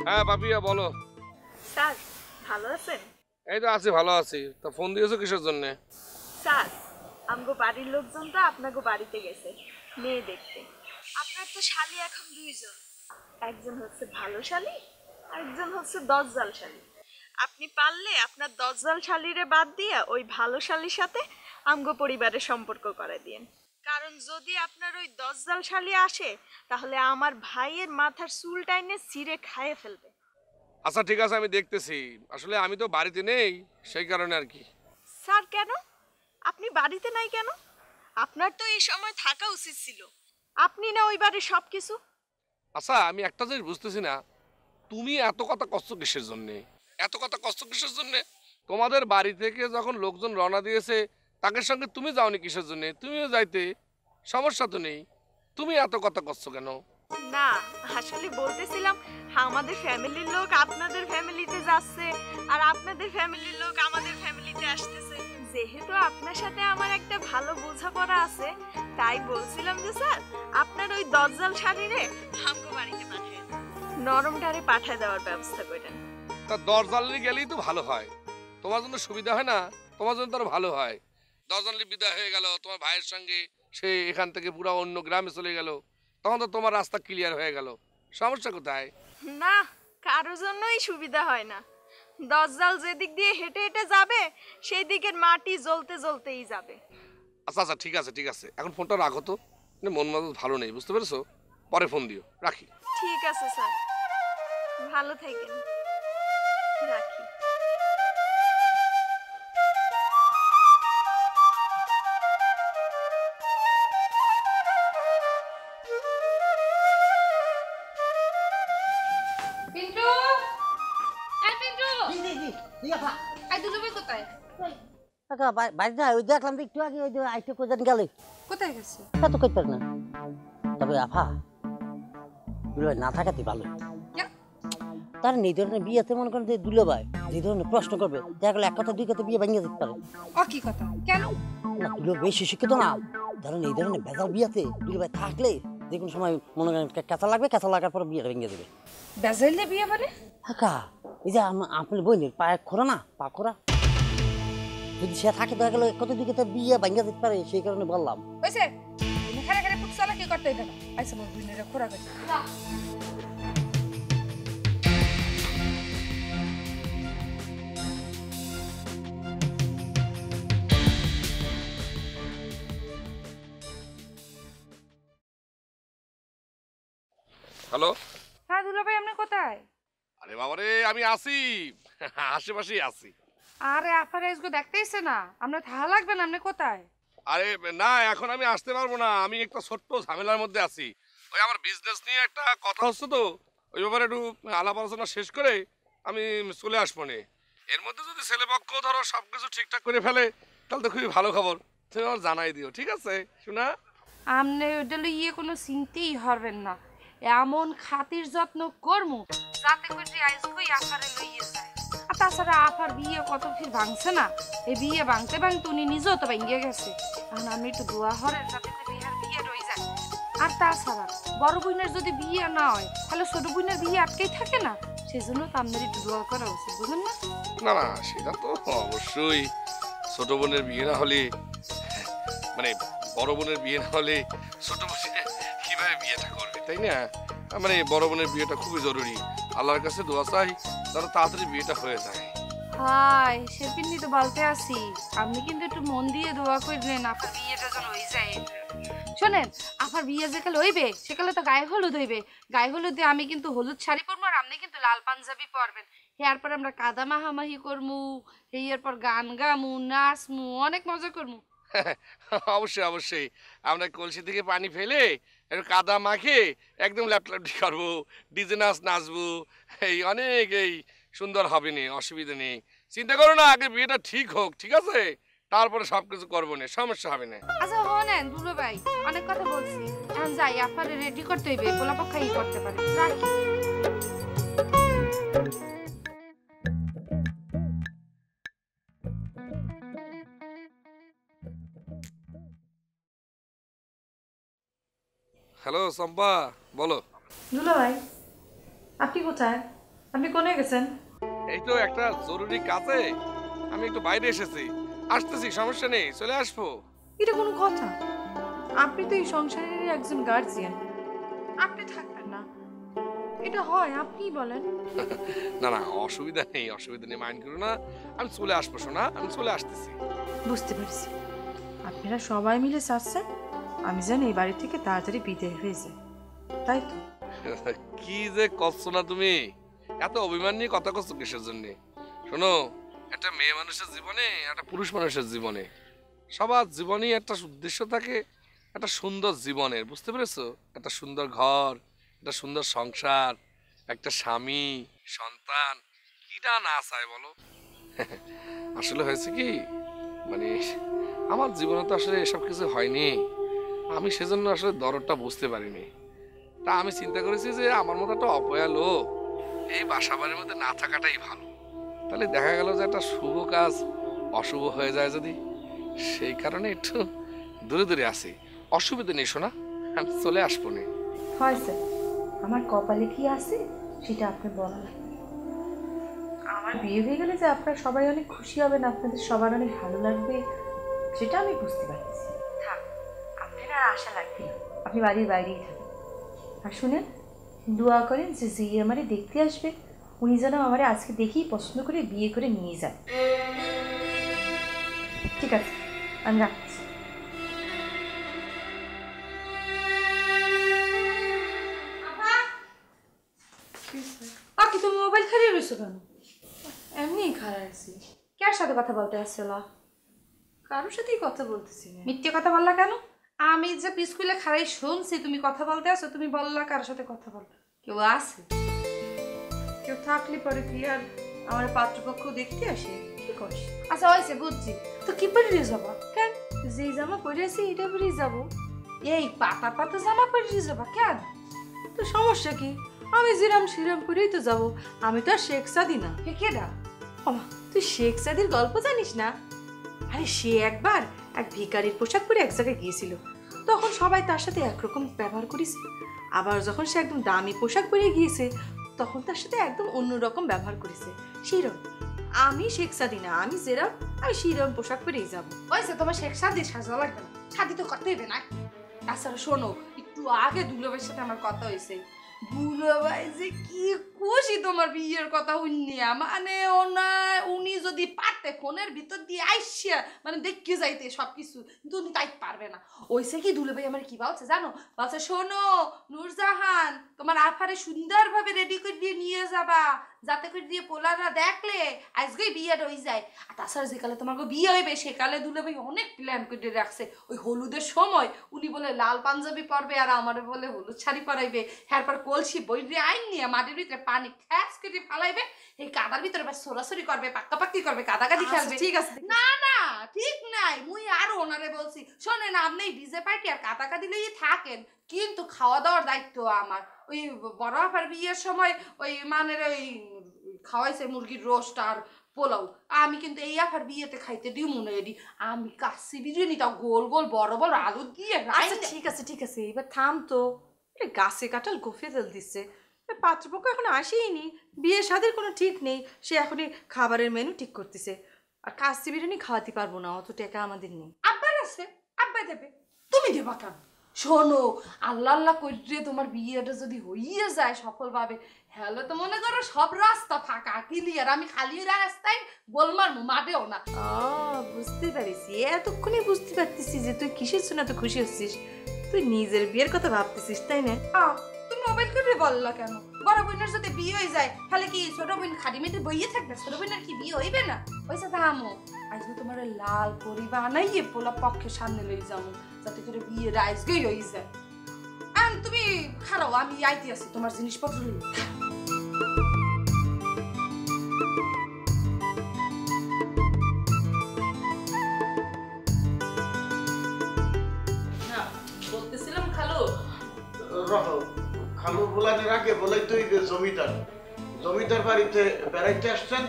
হ্যাঁ পাপিয়া বলো। স্যার ভালো আছেন? এই তো আছি, ভালো আছি। তা ফোন দিয়েছো কিসের জন্য? স্যার আমগো বাড়ির লোকজন তো আপনাগো বাড়িতে গেছে মেয়ে দেখতে। আপনার তো শালি এখন দুইজন, একজন হচ্ছে ভালো শালি আর একজন হচ্ছে দজ্জাল শালি। আপনি পারলে আপনার দজ্জাল শালিরে বাদ দিয়া ওই ভালো শালির সাথে আমগো পরিবারের সম্পর্ক করে দিয়েন। কারণ যদি আপনার ওই দজ্জাল শালি আসে তাহলে আমার ভাইয়ের মাথার চুল টাইনে ছিঁড়ে খাইয়ে ফেলবে। আচ্ছা ঠিক আছে, আমি দেখতেছি। আসলে আমি তো বাড়িতে নেই, সেই কারণে আর কি। স্যার কেন আপনি বাড়িতে নাই কেন? আপনার তো এই সময় থাকা উচিত ছিল। আপনি না ওই বাড়ির সব কিছু। আচ্ছা আমি একটা জিনিস বুঝতেছি না, তুমি এত কথা কষ্ট কিসের জন্যে? এত কথা কষ্ট কিসের জন্যে? তোমাদের বাড়ি থেকে যখন লোকজন রওনা দিয়েছে তাদের সঙ্গে তুমি যাওনি কিসের জন্যে? তুমিও যাইতে, সমস্যা তো নেই। তুমি এত কথা কষ্ট কেন? না আসলে বলতেছিলাম আমাদের ফ্যামিলির লোক আপনাদের ফ্যামিলিতে যাচ্ছে আর আপনাদের ফ্যামিলির লোক আমাদের ফ্যামিলিতে আসতেছে। যেহেতু আপনার সাথে আমার একটা ভালো বোঝাপড়া আছে তাই বলছিলাম যে স্যার আপনার ওই দজ্জাল শাড়িরে আমগো বাড়িতে পাঠিয়ে নরমটারে পাঠিয়ে দেওয়ার ব্যবস্থা করেন। তা দরজালি গেলেই তো ভালো হয়, তোমার জন্য সুবিধা হয় না? তোমার জন্য তো আরো ভালো হয়। দরজালি বিদায় হয়ে গেল তোমার ভাইয়ের সঙ্গে, সে এখান থেকে পুরো অন্য গ্রামে চলে গেল, তখন তো তোমার রাস্তা ক্লিয়ার হয়ে গেল। সমস্যা কোথায়? না কারোর জন্যই সুবিধা হয় না। দজ্জাল যেদিক দিয়ে হেঁটে হেঁটে যাবে সেই দিকের মাটি জ্বলতে জ্বলতেই যাবে। আচ্ছা আচ্ছা ঠিক আছে ঠিক আছে, এখন ফোনটা রাখো তো, মন মেজাজ ভালো নেই, বুঝতে পেরেছো? পরে ফোন দিও, রাখি। ঠিক আছে স্যার, ভালো থাকেন, রাখি। পিন্টু, এই পিন্টু, জি আপা। এই দুলুবে কোথায়? কাকা বাইরে না, ওই দেখলাম তো একটু আগে, ওই যে আইতে কোজান গেলে। কোথায় গেছে? তা তো কইতে পারি না। তবে আফা দুলো না থাকাতে ভালো। তার এই ধরনের বিয়েতে মনে করেন যে দুলো ভাই যে ধরনের প্রশ্ন করবে দেখা গেলো এক কথা দুই কথা বিয়ে ভেঙে যেতে পারে। ও কি কথা? কেন? না দুলো বেশি শিক্ষিত না, ধরেন এই ধরনের ভেজাল বিয়েতে দুলো ভাই থাকলে যে কোনো সময় মনে করেন কাঁচা লাগবে, কাঁচা লাগার পর বিয়েটা ভেঙে দেবে। বেজাইলে বিয়ে মানে? কাকা এই যে আপনার বইনের পায়ে খোরা না, পা খোরা, যদি সে থাকে দেখা গেলো এক কথা দুই কথা বিয়ে ভেঙে যেতে পারে, সেই কারণে বললাম। হইছে তুমি খারে খারে পুছালা কি করতে দেনা আইসা মোর বিনেরে খোরা গেছে। হ্যালো। হ্যাঁ দুলা ভাই আপনি কোথায়? আরে বাবারে আমি আছি, আশেপাশেই আছি। আরে আফার আজকে দেখতেইছে না, আমরা থাকা লাগবে না, আপনি কোথায়? আরে না এখন আমি আসতে পারবো না, আমি একটা ছোট্ট ঝামেলার মধ্যে আছি। ওই আমার বিজনেস নিয়ে একটা কথা হচ্ছে তো, ওই ব্যাপারে একটু আলাপ আলোচনা শেষ করে আমি চলে আসবো নে। এর মধ্যে যদি ছেলেপক্ষ ধরো সবকিছু ঠিকঠাক করে ফেলে তাহলে তো খুবই ভালো খবর, তুমি আমার জানাই দিও, ঠিক আছে শোনা? আপনি ওটা ইয়ে কোনো চিন্তাই হবেন না, এমন খাতির যত্ন করমু যাতে করে আজকে আফারে লইয়ে যায়। আর তাছাড়া আফার বিয়ে কত ফির ভাঙছে না, এই বিয়ে ভাঙতে ভাঙতে উনি নিজেও তো ভেঙে গেছে। এখন আমি একটু দোয়া হরেন যাতে করে ইহার বিয়ে রয়ে যায়। আর তাছাড়া বড় বোনের যদি বিয়ে না হয় তাহলে ছোট বোনের বিয়ে আটকেই থাকে না, সেজন্য তো আপনার একটু দোয়া করা উচিত, বুঝলেন না? না না সেটা তো অবশ্যই, ছোট বোনের বিয়ে না হলে, মানে বড় বোনের বিয়ে না হলে ছোট বোনের কিভাবে বিয়েটা করবে, তাই না? মানে বড় বোনের বিয়েটা খুবই জরুরি, আল্লাহর কাছে দোয়া চাই যাতে তাড়াতাড়ি বিয়েটা হয়ে যায়। হাই সেপিন্দি তো বলতে আসি, আপনি কিন্তু একটু মন দিয়ে দোয়া করলেন আপনার বিয়েটা যেন হয়ে যায়। শোনেন আপনার বিয়ে যেকালে হইবে সেকালে তো গায়ে হলুদ হইবে, গায়ে হলুদে আমি কিন্তু হলুদ শাড়ি পরবো আর আপনি কিন্তু লাল পাঞ্জাবি পরবেন। এরপর আমরা কাদা মাহামাহি করমু, এরপর গান গামু, নাচমু, অনেক মজা করমু। অবশ্যই অবশ্যই, আমরা কলসি থেকে পানি ফেলে একটু কাদা মাখে একদম ল্যাপট্যাপটি করবো, ডিজে নাচ নাচবো, এই অনেক এই সুন্দর হবে নি, অসুবিধা নেই, চিন্তা করো না, আগে বিয়েটা ঠিক হোক, ঠিক আছে? তারপরে সবকিছু করবো না, সমস্যা হবে না। আচ্ছা হনেন দুলো ভাই, অনেক কথা বলছি, এখন যাই আপারে রেডি করতে হইবে, পোলা পক্ষাই করতে পারে, রাখি। হ্যালো চম্পা, বলো। দুলা ভাই, আপনি কোথায়? আপনি কোনে গেছেন? এই তো একটা জরুরি কাজে আমি একটু বাইরে এসেছি, আসতেছি, সমস্যা নেই, চলে আসবো। এটা কোনো কথা? আপনি তো এই সংসারের একজন গার্জিয়ান, আপনি থাকবেন না? এটা হয়? আপনিই বলেন। না না, অসুবিধা নেই, অসুবিধা নেই, মাইন্ড করো না, আমি চলে আসবো শোনা, আমি চলে আসতেছি। বুঝতে পারছি, আপনারা সবাই মিলে চাচ্ছেন আমি জানি এই বাড়ি থেকে তাড়াতাড়ি বিদায় হয়ে যায়, তাই তো? কি যে করছো না তুমি, এত অভিমান নিয়ে কথা করছো কিসের জন্য? শোনো, একটা মেয়ে মানুষের জীবনে, একটা পুরুষ মানুষের জীবনে, সবার জীবনেই একটা উদ্দেশ্য থাকে, একটা সুন্দর জীবনের, বুঝতে পেরেছো? একটা সুন্দর ঘর, একটা সুন্দর সংসার, একটা স্বামী, সন্তান, কিটা না চায় বলো? আসলে হয়েছে কি, মানে আমার জীবনে তো আসলে এসব কিছু হয়নি, আমি সেজন্য আসলে দরদটা বুঝতে পারিনি। তা আমি চিন্তা করেছি যে আমার মতো একটা অপয়া লোক এই বাসা বাড়ির মধ্যে না থাকাটাই ভালো। তাহলে দেখা গেল যে একটা শুভ কাজ অশুভ হয়ে যায় যদি, সেই কারণে একটু দূরে দূরে আসি। অসুবিধা নেই শোনা, আমি চলে আসবো না। হয় স্যার, আমার কপালে কি আছে সেটা আপনি বলেন। আমার বিয়ে হয়ে গেলে যে আপনারা সবাই অনেক খুশি হবেন, আপনাদের সবার অনেক ভালো লাগবে, সেটা আমি বুঝতে পারছি। থাক, আপনার আর আশা লাগবে না, আপনি বাড়ির বাইরেই থাকেন। আর শুনেন, দোয়া করেন যে যে আমারে দেখতে আসবে উনি যেন আমারে আজকে দেখেই পছন্দ করে বিয়ে করে নিয়ে যায়। ঠিক আছে, আমি রাখছি। বাকি তুমি মোবাইল খালিয়ে রয়েছো কেন? এমনি খারাপ আছি, কার সাথে কথা বলতে আসছিল? কারোর সাথেই কথা বলতেছি না। মিথ্যে কথা বললা কেন? আমি যে স্কুলে খারাই শুনছি তুমি কথা বলতে আসো, তুমি বললা কার সাথে কথা বল? কেউ আছে? কেউ থাকলে পরে কি আর আমার পাত্রপক্ষ দেখতে আসে? কি করিস? আচ্ছা হয়েছে, বুঝছি, তো কি পরে দিয়ে যাবা? কেন, যেই জামা পরে আছি এটা পরেই যাবো। এই পাতা পাতা জামা পরে দিয়ে যাবা কেন? তো সমস্যা কি? আমি যেরাম সেরাম করেই তো যাবো, আমি তো আর শেখ সাদি না। হে কেডা? ওমা, তুই শেখ সাদির গল্প জানিস না? আরে সে একবার এক ভিখারির পোশাক পরে এক জায়গায় গিয়েছিল, তখন সবাই তার সাথে একরকম ব্যবহার করেছে। আবার যখন সে একদম দামি পোশাক পরে গিয়েছে তখন তার সাথে একদম অন্যরকম ব্যবহার করেছে। সেরকম আমি শেখ সাদি না, আমি যেরাম আমি সেরকম পোশাক পরেই যাবো। হয়েছে, তোমার শেখ শাদি সাজা লাগবে না, শাদি তো করতে হবে না। তাছাড়া শোনো, একটু আগে দুলাভাইয়ের সাথে আমার কথা হয়েছে, দুলাভাই যে কি খুশি তোমার বিয়ের কথা শুনিয়া, মানে উনি যদি পারতে ফোনের ভিতর দিয়ে আইসিয়া মানে দেখতে যাইতে সবকিছু, কিন্তু উনি তাই পারবে না। ওইসে কি দুলাভাই আমার কি বলছে জানো? বলছে শোনো নূরজাহান, তোমার আফারে সুন্দরভাবে রেডি করে দিয়ে নিয়ে যাবা, যাতে করে দিয়ে পোলারা দেখলে আজকেই বিয়ে হয়ে যায়। আর তাছাড়া যেকালে তোমার বিয়ে হইবে সেকালে দুলাভাই অনেক প্ল্যান করে রাখছে। ওই হলুদের সময় উনি বলে লাল পাঞ্জাবি পরবে আর আমার বলে হলুদ শাড়ি পরাইবে, এরপর কলসি বইরে আইন নিয়ে মাটির ভিতরে পানি খ্যাস করে ফালাইবে, এই কাদার ভিতরে সরাসরি করবে, পাক্কাপাক্কি করবে, কাদাকাদি খেলবে। ঠিক আছে, না না ঠিক নাই, মুই আরো ওনারে বলছি শোনেন আপনি ডিজে পার্টি আর কাদাকাদি লইয়ে থাকেন, কিন্তু খাওয়া দাওয়ার দায়িত্ব আমার। ওই বড় আপার বিয়ের সময় ওই মানের ওই খাওয়াইছে মুরগির রোস্ট আর পোলাও, আমি কিন্তু এই আফার বিয়েতে খাইতে দিই মনে এডি, আমি কাশি বিরিয়ানি তাও গোল গোল বড় বড় আলু দিয়ে। আচ্ছা ঠিক আছে ঠিক আছে, এবার থাম তো। গাছে কাঁঠাল গোফে তেল দিচ্ছে, পাত্রপক্ষ এখন আসেইনি, বিয়ে শাদির কোনো ঠিক নেই, সে এখনই খাবারের মেনু ঠিক করতেছে। আর কাশি বিরিয়ানি খাওয়াতে পারবো না, অত টাকা আমাদের নেই। আব্বার আছে, আব্বা দেবে, তুমি দেবা কেন? শোনো, আল্লাহ আল্লাহ করে তোমার বিয়েটা যদি হইয়ে যায় সফলভাবে, হ্যালো তো মনে করো সব রাস্তা ফাঁকা ক্লিয়ার, আমি খালি রাস্তায় গোলমার মাঠেও না। বুঝতে পারিস, এতক্ষণে বুঝতে পারতেছি যে তুই কিসের জন্য এত খুশি হচ্ছিস। তুই নিজের বিয়ের কথা ভাবতেছিস তাই না? তুমি মোবাইল করে বললা কেন? বড় বোনের যদি বিয়ে হয়ে যায় তাহলে কি ছোট বোন খাড়ি মেটে বইয়ে থাকবে? ছোট বোনের কি বিয়ে হইবে না? পয়সা থামো, আজকে তোমার লাল পরি বানাইয়ে পোলা পক্ষের সামনে লই যাবো, যাতে করে বিয়ে আজকেই হয়ে যায়। আর তুমি খারাও, আমি আইতে আছি তোমার জিনিসপত্র লই। রহ খালু বলানের আগে বলাই তুই যে জমিদার জমিদার বাড়িতে বেড়াইতে আসছেন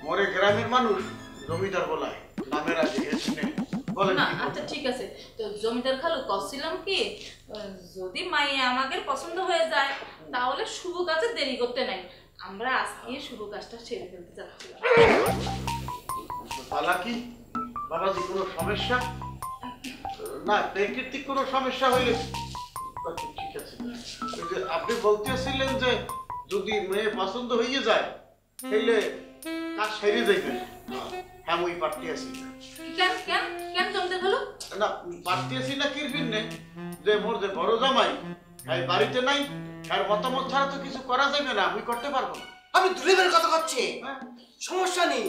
মরে গ্রামের মানুষ জমিদার বলায় নামের আগে এসে বলেন না কি আচ্ছা ঠিক আছে তো জমিদার খালু কছিলাম কি যদি মাইয়া আমাদের পছন্দ হয়ে যায় তাহলে শুভ কাজে দেরি করতে নাই আমরা আজকে শুভ কাজটা সেরে ফেলতে চাচ্ছিলাম পালা কি বাবাজি কোনো সমস্যা না প্রাকৃতিক কোনো সমস্যা হইলে আচ্ছা, ঠিক আছে ওই যে আপনি বলতেছিলেন যে যদি মেয়ে পছন্দ হয়ে যায় তাহলে কাজ সেরে যাইবে হ্যাঁ ওই পার্টি আছি কেন কেন কেন জমিদার খালু না পার্টি আছি না কিরফিন নে যে মোর যে বড় জামাই হ্যাঁ বাড়িতে নাই আর মতামত ছাড়া তো কিছু করা যাবে না আমি করতে পারবো না আমি দুলেবের কথা করছি হ্যাঁ সমস্যা নেই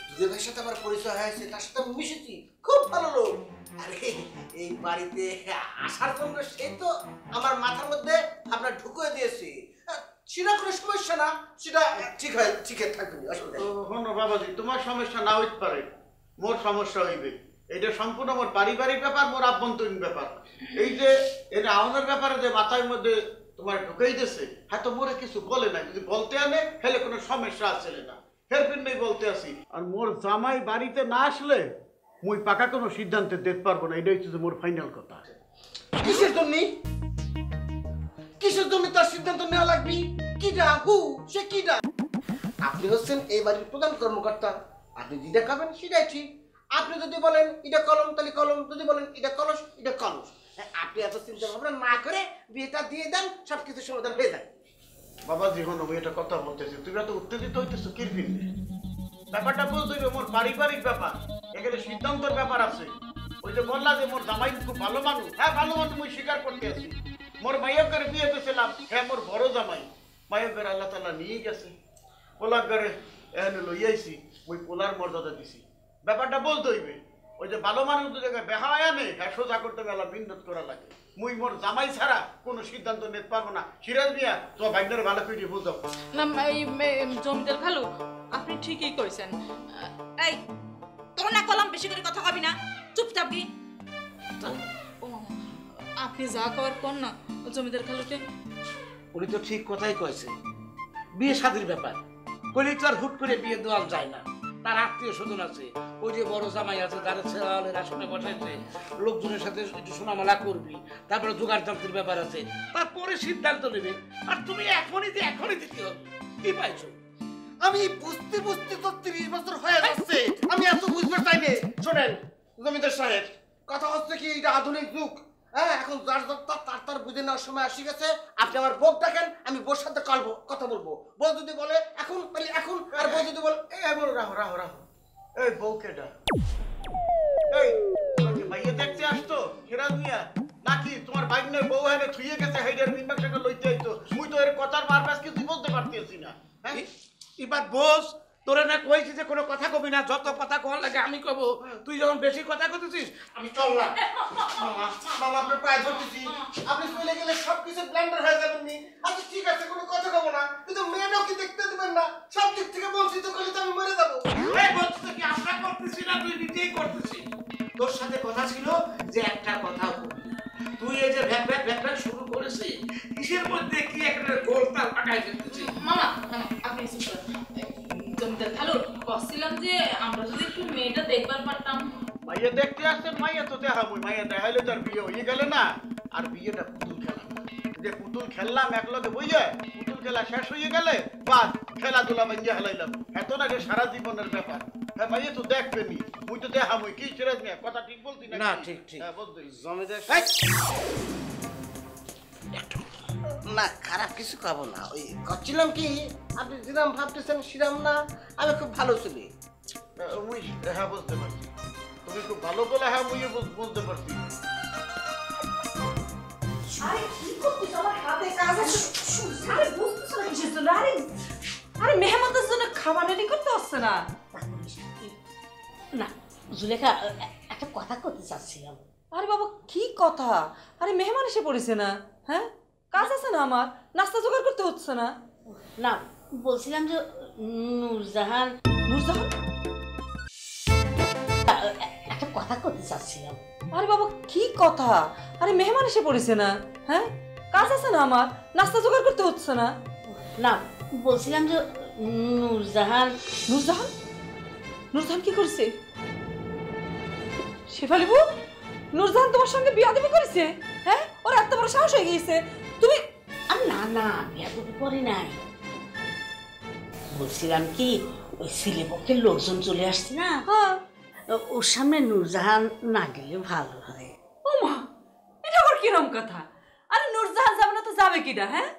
দুলেবের সাথে আমার পরিচয় হয়েছে তার সাথে আমি মিশেছি খুব ভালো লোক আরে এই বাড়িতে আসার জন্য সে তো আমার মাথার মধ্যে আপনার ঢুকিয়ে দিয়েছে সেটা কোনো সমস্যা না সেটা ঠিক থাকবে অসুবিধা নেই। শোনো বাবাজি তোমার সমস্যা না হইতে পারে মোর সমস্যা হইবে এটা সম্পূর্ণ মোর পারিবারিক ব্যাপার মোর আভ্যন্তরীণ ব্যাপার এই যে এটা আওনের ব্যাপারে যে মাথার মধ্যে তোমার ঢুকাই দিয়েছে হ্যাঁ তো মোরে কিছু বলে না যদি বলতে আনে হেলে কোনো সমস্যা আছে না হেরপিন নেই বলতে আসি আর মোর জামাই বাড়িতে না আসলে মুই পাকা কোনো সিদ্ধান্তে দিতে পারবো না এটা হচ্ছে মোর ফাইনাল কথা কিসের জন্য তার সিদ্ধান্ত নেওয়া লাগবে কিটা হু সে কিটা আপনি হচ্ছেন এই বাড়ির প্রধান কর্মকর্তা আপনি যেটা খাবেন সেটাই ঠিক আপনি যদি বলেন এটা কলম তাহলে কলম যদি বলেন এটা কলস এটা কলস আপনি এত চিন্তা ভাবনা না করে বিয়েটা দিয়ে দেন সবকিছু সমাধান হয়ে যায় বাবাজি হন আমি এটা কথা বলতেছি তুমি এত উত্তেজিত হইতেছো কিরফিন ব্যাপারটা বুঝতে হবে মোর পারিবারিক ব্যাপার এখানে সিদ্ধান্তের ব্যাপার আছে ওই যে বললা যে মোর জামাই খুব ভালো মানুষ হ্যাঁ ভালো মানুষ মুই স্বীকার করতে আছি মোর মাইয়কের বিয়ে দিয়েছিলাম হ্যাঁ মোর বড় জামাই মাইয়কের আল্লাহ তাআলা নিয়ে গেছে পোলার ঘরে এখানে লইয়াইছি ওই পোলার মর্যাদা দিছি ব্যাপারটা বলতে হইবে ওই যে ভালো মানুষ দু জায়গায় বেহায় আনে হ্যাঁ সোজা করতে গেলে বিন্দত করা লাগে মুই মোর জামাই ছাড়া কোনো সিদ্ধান্ত নিতে পারবো না সিরাজ মিয়া তোমার ভাগ্নের ভালো করে বুঝাও না এই জমিদার খালু আপনি ঠিকই কইছেন এই তোর না কলম বেশি করে কথা কবি না চুপচাপ দি আপনি যা করার কোন না জমিদার খালুকে উনি তো ঠিক কথাই কয়েছে বিয়ে শাদীর ব্যাপার কইলে তো আর হুট করে বিয়ে দেওয়া যায় না তার আত্মীয় স্বজন আছে ওই যে বড় জামাই আছে তার ছেলের আসনে বসাইছে লোকজনের সাথে একটু শোনামেলা করবি তারপরে জোগাড় যন্ত্রের ব্যাপার আছে তারপরে সিদ্ধান্ত নেবে আর তুমি এখনই দিতে হবে কি পাইছো আমি বুঝতে বুঝতে তো 30 বছর হয়ে যাচ্ছে আমি এত বুঝতে চাইনি শোনেন জমিদার সাহেব কথা হচ্ছে কি এটা আধুনিক যুগ হ্যাঁ এখন যার তার বুঝে নেওয়ার সময় আসি গেছে আপনি আমার বউ ডাকেন আমি বউর সাথে কথা বলবো বউ যদি বলে এখন তাহলে এখন আর বউ যদি বলে রাহো এই বউ কেডা এই তোমার কি মাইয়া দেখতে আসতো সিরাজ মিয়া নাকি তোমার ভাগ্নের বউ এনে থুইয়ে গেছে হাইডার মিনবাক্সটা লইতে আইতো মুই তো এর কথার বারবার কিছু বলতে পারতেছি না হ্যাঁ এবার বস তোরে না কইছি যে কোনো কথা কবি না যত কথা কল লাগে আমি কব তুই যখন বেশি কথা কইতেছিস আমি চললাম মামা আপনার পায়ে ধরতেছি আপনি চলে গেলে সবকিছু ব্ল্যান্ডার হয়ে যাবেন নি আচ্ছা ঠিক আছে কোনো কথা কব না কিন্তু মেয়েটাও কি দেখতে দিবেন না সব দিক থেকে বঞ্চিত করলে তো আমি মরে যাবো এই বলছিস কি আমরা করতেছি না তুই নিজেই করতেছিস তোর সাথে কথা ছিল যে একটা কথা বলবি তুই এই যে ভ্যাক শুরু করেছিস কিসের মধ্যে কি একটা গোলতাল পাকাই ফেলতেছিস মামা আপনি চুপ করেন জমিদার খালু বলছিলাম যে আমরা যদি একটু মেয়েটা দেখবার পারতাম মাইয়া দেখতে আসছেন মাইয়া তো দেখাবই মাইয়া দেখাইলে তার বিয়ে হয়ে গেলে না আর বিয়েটা পুতুল খেলা যে পুতুল খেললাম একলগে বইয়ে পুতুল খেলা শেষ হয়ে গেলে বাস খেলাধুলা বাঞ্জা হেলাইলাম এত না যে সারা জীবনের ব্যাপার হ্যাঁ মাইয়া তো দেখবেনি মুই তো দেখাবই কি সিরাজ মিয়া কথা ঠিক বলতি না ঠিক হ্যাঁ বলতে জমিদার না খারাপ কিছু খাবো না ওই করছিলাম কি আপনি যেরাম ভাবতেছেন সেরাম না আমি খুব ভালো ছিলি মুই হ্যাঁ বুঝতে পারছি তুমি খুব ভালো বলে হ্যাঁ মুইও বুঝতে পারছি আরে কি করছিস আমার হাতে কাজ আছে আরে বুঝতেছ না কিসের জন্য আরে মেহমানদের জন্য খাবার রেডি করতে হচ্ছে না না জুলেখা একটা কথা করতে চাচ্ছিলাম আরে বাবা কি কথা আরে মেহমান এসে পড়েছে না হ্যাঁ কাজ আছে না আমার নাস্তা জোগাড় করতে হচ্ছে না না বলছিলাম যে নূরজাহান একটা কথা করতে চাচ্ছিলাম আরে বাবা কি কথা আরে মেহমান এসে পড়েছে না হ্যাঁ কাজ আছে না আমার, নাস্তা জোগাড় করতে হচ্ছে না। না বলছিলাম যে নূরজাহান নূরজাহান? নূরজাহান কি করছে? শেফালি বউ, নূরজাহান তোমার সঙ্গে বিয়াদবি করেছে? হ্যাঁ, ওর এত বড় সাহস হয়ে গিয়েছে? তুমি আর না না বিয়াদবি করি নাই, বলছিলাম কি ওই ছেলেপক্ষের লোকজন চলে আসছে না, হ্যাঁ। ওর সামনে নূরজাহান না গেলে ভালো হয়। ও মা, এটা আবার কিরম কথা? আরে নূরজাহান যাবে না তো যাবে কিনা? হ্যাঁ,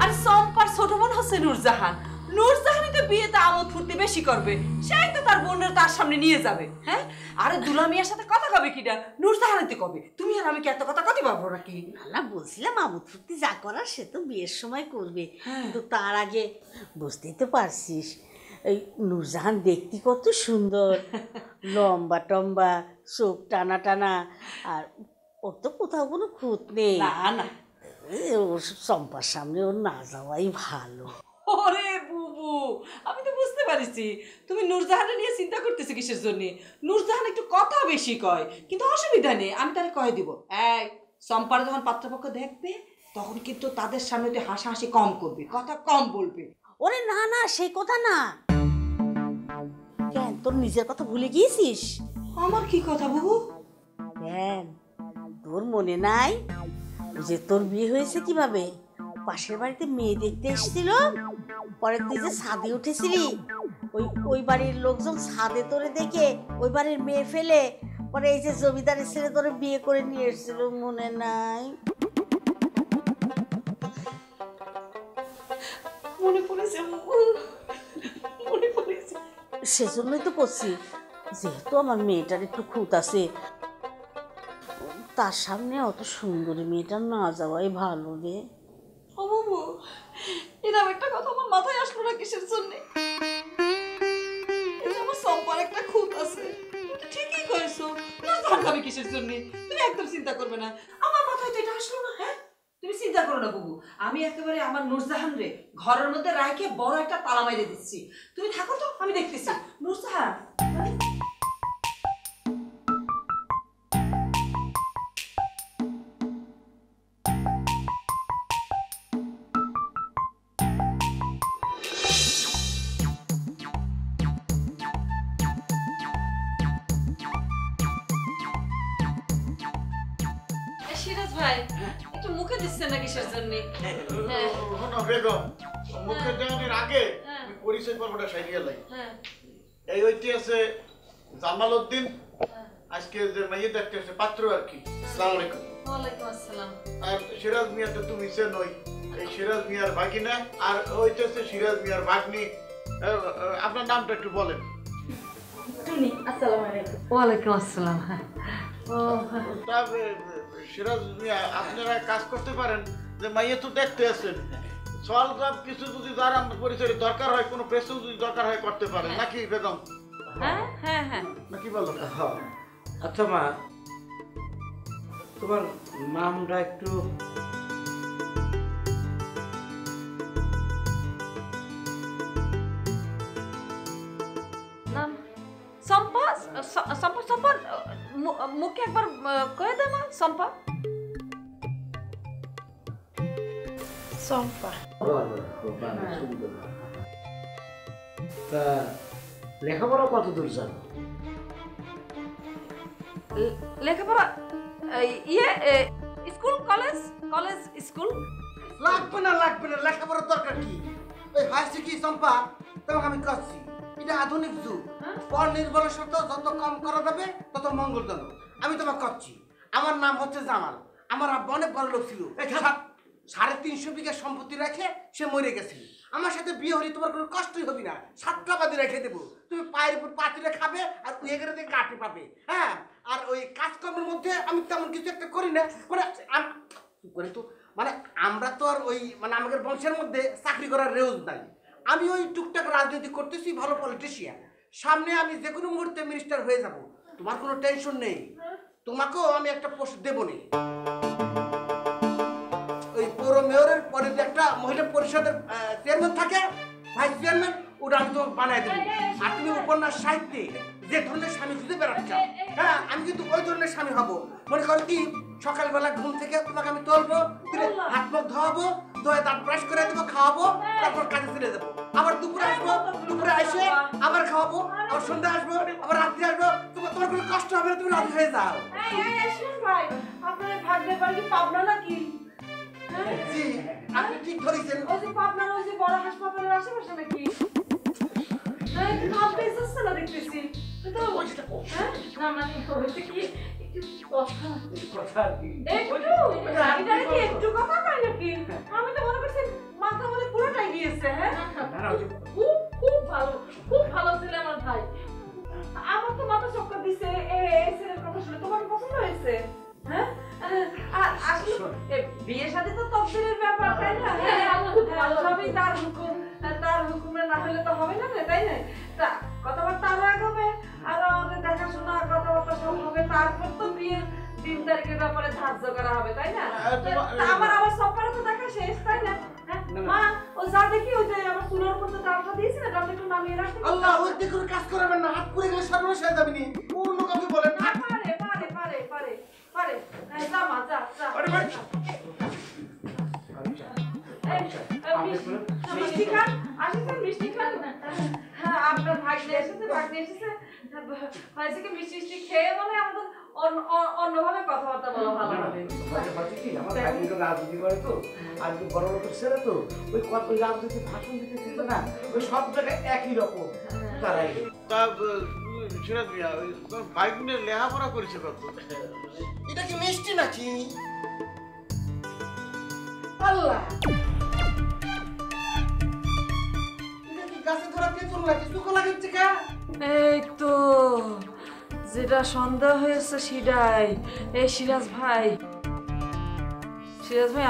আর সম্পার ছোট বোন হচ্ছে নূরজাহান। নূরজাহানই তো বিয়েতে আমোদ ফুর্তি বেশি করবে, সেই তো তার বোনের তার সামনে নিয়ে যাবে। হ্যাঁ, আরে দুলা মিয়ার সাথে কথা কবে কিনা? নূরজাহানিতে কবে? তুমি আর আমি কি এত কথা কতে পারবো নাকি? না না বলছিলাম আমোদ ফুর্তি যা করার সে তো বিয়ের সময় করবে, কিন্তু তার আগে বুঝতেই তো পারছিস এই নূরজাহান দেখতে কত সুন্দর, লম্বা টম্বা, চোখ টানা টানা, আর ওর তো কোথাও কোনো খুঁত নেই। না না, ওর চম্পার সামনে ওর না যাওয়াই ভালো। ওরে বুবু, আমি তো বুঝতে পারছি তুমি নূরজাহান নিয়ে চিন্তা করতেছো কিসের জন্য। নূরজাহান একটু কথা বেশি কয়, কিন্তু অসুবিধা নেই, আমি তাহলে কয়ে দিব। এই সম্পার যখন পাত্রপক্ষ দেখবে তখন কিন্তু তাদের সামনে তুই হাসাহাসি কম করবি, কথা কম বলবি। ওরে না না সেই কথা না, কেন তোর নিজের কথা ভুলে গিয়েছিস? আমার কি কথা বুবু? কেন তোর মনে নাই যে তোর বিয়ে হয়েছে কিভাবে? পাশের বাড়িতে মেয়ে দেখতে এসেছিল, পরে তুই যে ছাদে উঠেছিলি, ওই বাড়ির লোকজন ছাদে তোরে দেখে ওই বাড়ির মেয়ে ফেলে পরে এই যে জমিদারের ছেলে তোরে বিয়ে করে নিয়ে এসেছিল, মনে নাই? মনে পড়েছে মনে পড়েছে। সেজন্যই তো করছি, যেহেতু আমার মেয়েটার একটু খুঁত আছে, তার সামনে অত সুন্দরী মেয়েটার না যাওয়াই ভালো রে। ও বাবু, এরকম একটা কথা আমার মাথায় আসলো না কিসের জন্য? আমার সম্পার একটা খুঁত আছে, ঠিকই কইছো। নূরজাহান খাবে কিসের জন্য? তুমি একদম চিন্তা করবে না, আমার মাথায় তো এটা আসলো না। হ্যাঁ, তুমি চিন্তা করো না বাবু, আমি একেবারে আমার নূরজাহান রে ঘরের মধ্যে রাখে বড় একটা তালা মাইরে দিচ্ছি। তুমি থাকো তো, আমি দেখতেছি। নূরজাহান সিরাজ ভাই একটু মুখে দিচ্ছেন না কিসের জন্য? বেগম মুখে দেওয়ার আগে পরিচয় পর্বটা সাইডিয়া লাই। এই ওইটি আছে জামাল উদ্দিন, আজকে যে মাইয়ে দেখতে আসছে পাত্র আর কি। আসসালামু আলাইকুম। ওয়ালাইকুম আসসালাম। আর সিরাজ মিয়া তো তুমি চেনই, এই সিরাজ মিয়ার ভাগিনা, আর ওইটাছে সিরাজ মিয়ার ভাগ্নি। আপনার নামটা একটু বলেন। টুনি। আসসালামু আলাইকুম। ওয়ালাইকুম আসসালাম। তা সিরাজ মিয়া আপনারা কাজ করতে পারেন যে মাইয়ে তো দেখতে আছেন, সল সব কিছু যদি দ্বারা পরিচয় দরকার হয়, কোনো প্রশ্ন যদি দরকার হয় করতে পারেন, নাকি বেগম? হ্যাঁ হ্যাঁ হ্যাঁ, নাকি বলো? আচ্ছা মা, তোমার নামটা একটু নাম সম্পা। সম্পা সম্পা মুখে একবার কয়ে দে মা। সম্পা সম্পা। তা লেখাপড়া কত দূর জানো? লেখাপড়া ইয়ে স্কুল কলেজ কলেজ স্কুল। লাগবে না লেখাপড়ার দরকার কি? ওই হাসি কি চম্পা, তোমাকে আমি করছি, এটা আধুনিক যুগ, পর নির্ভরশীলতা যত কম করা যাবে তত মঙ্গলজনক। আমি তোমাকে করছি, আমার নাম হচ্ছে জামাল, আমার আব্বা অনেক বড় লোক ছিল, 350 বিঘা সম্পত্তি রেখে সে মরে গেছিল। আমার সাথে বিয়ে হলে তোমার কোনো কষ্টই হবে না, 7টা বাদে রেখে দেবো, তুমি পায়ের উপর পাতিলে খাবে আর উয়েগের দিকে কাটে পাবে। হ্যাঁ, আর ওই কাজকর্মের মধ্যে আমি তেমন কিছু একটা করি না, মানে তো মানে আমরা তো আর ওই মানে আমাদের বংশের মধ্যে চাকরি করার রেওয়াজ নাই। আমি ওই টুকটাক রাজনীতি করতেছি, ভালো পলিটিশিয়ান, সামনে আমি যে কোনো মুহূর্তে মিনিস্টার হয়ে যাব, তোমার কোনো টেনশন নেই। তোমাকেও আমি একটা পোস্ট দেবো নি। ওই পৌর মেয়রের পরে যে একটা মহিলা পরিষদের চেয়ারম্যান থাকে, ভাইস চেয়ারম্যান, ওটা আমি তোমাকে বানাই দেবো। আর তুমি উপন্যাস সাহিত্যে যে ধরনের স্বামী খুঁজে বেড়াচ্ছ, হ্যাঁ আমি কিন্তু ওই ধরনের স্বামী হব। মনে করো কি সকালবেলা ঘুম থেকে তোমাকে আমি তুলবো, তুলে হাত মুখ ধোয়াবো, ধোয়ে দাঁত ব্রাশ করে দেবো, খাওয়াবো, তারপর কাজে চলে যাবো। আবার দুপুরে আসবো, দুপুরে এসে আবার খাওয়াবো, আবার সন্ধ্যা আসবো, আবার রাত্রে আসবো। তোমার কোনো কষ্ট হবে না, তুমি রাজি হয়ে যাও। ভাই আপনার ভাগ্যের বাড়ি পাবনা নাকি? জি, আপনি ঠিক ধরেছেন। ওই যে পাবনার ওই যে বড় হাসপাতালের আশেপাশে নাকি? হ্যাঁ, একটু ভাব পেয়েছে না দেখতেছি। তো হ্যাঁ, না মানে হয়েছে কি একটু কথা কয় নাকি? আমি তো মনে করছি মাথা মনে পুরোটাই গিয়েছে। হ্যাঁ, খুব ভালো, খুব ভালো ছেলে আমার ভাই। আমার তো মাথা চক্কর দিছে এই ছেলের কথা শুনে। তোমার পছন্দ হয়েছে? হ্যাঁ, বিয়ের সাথে তো তকদিরের ব্যাপার, তাই না? সবই তার হুকুমে না হলে তো হবে না, তাই না? কথাবার্তা আরো আগাবে, আরো আমাদের দেখাশোনা কথাবার্তা সব হবে, তারপর তো বিয়ের 3 তারিখের ব্যাপারে ধার্য করা হবে, তাই না? আমার সব পারে তো দেখা শেষ, তাই না? মা, ও যা দেখি ওই যে আমার চুলের উপর তো ডালটা দিয়েছি না, ডালটা একটু নামিয়ে রাখতে। আল্লাহ, ওই দিকে কোনো কাজ করবেন না, হাত পুড়ে গেলে সর্বনাশ হয়ে যাবে নি। অন্য কাউকে বলেন না। পারে যা মা, যা। মিষ্টি খান, আসেছেন মিষ্টি খান। হ্যাঁ, আপনার ভাগ্নে এসেছে হয়েছে কি মিষ্টি খেয়ে মানে আমাদের অন্যভাবে কথাবার্তা বলা ভালো হবে। আমার ভাগ্নিটা রাজনীতি করে তো, আজকে বড় লোকের ছেলে তো, ওই রাজনীতি ভাষণ দিতে দিত না, ওই সব জায়গায় একই রকম তারাই। তা সিরাজ মিয়া, তোর বাইক নিয়ে লেখাপড়া করেছে কত? এটা কি মিষ্টি নাকি? আল্লাহ, এটা কি গাছে ধরা তেঁতুল নাকি? শুকো লাগছে কা? এই তো যেটা সন্দেহ হয়েছে সেটাই। এই সিরাজ ভাই,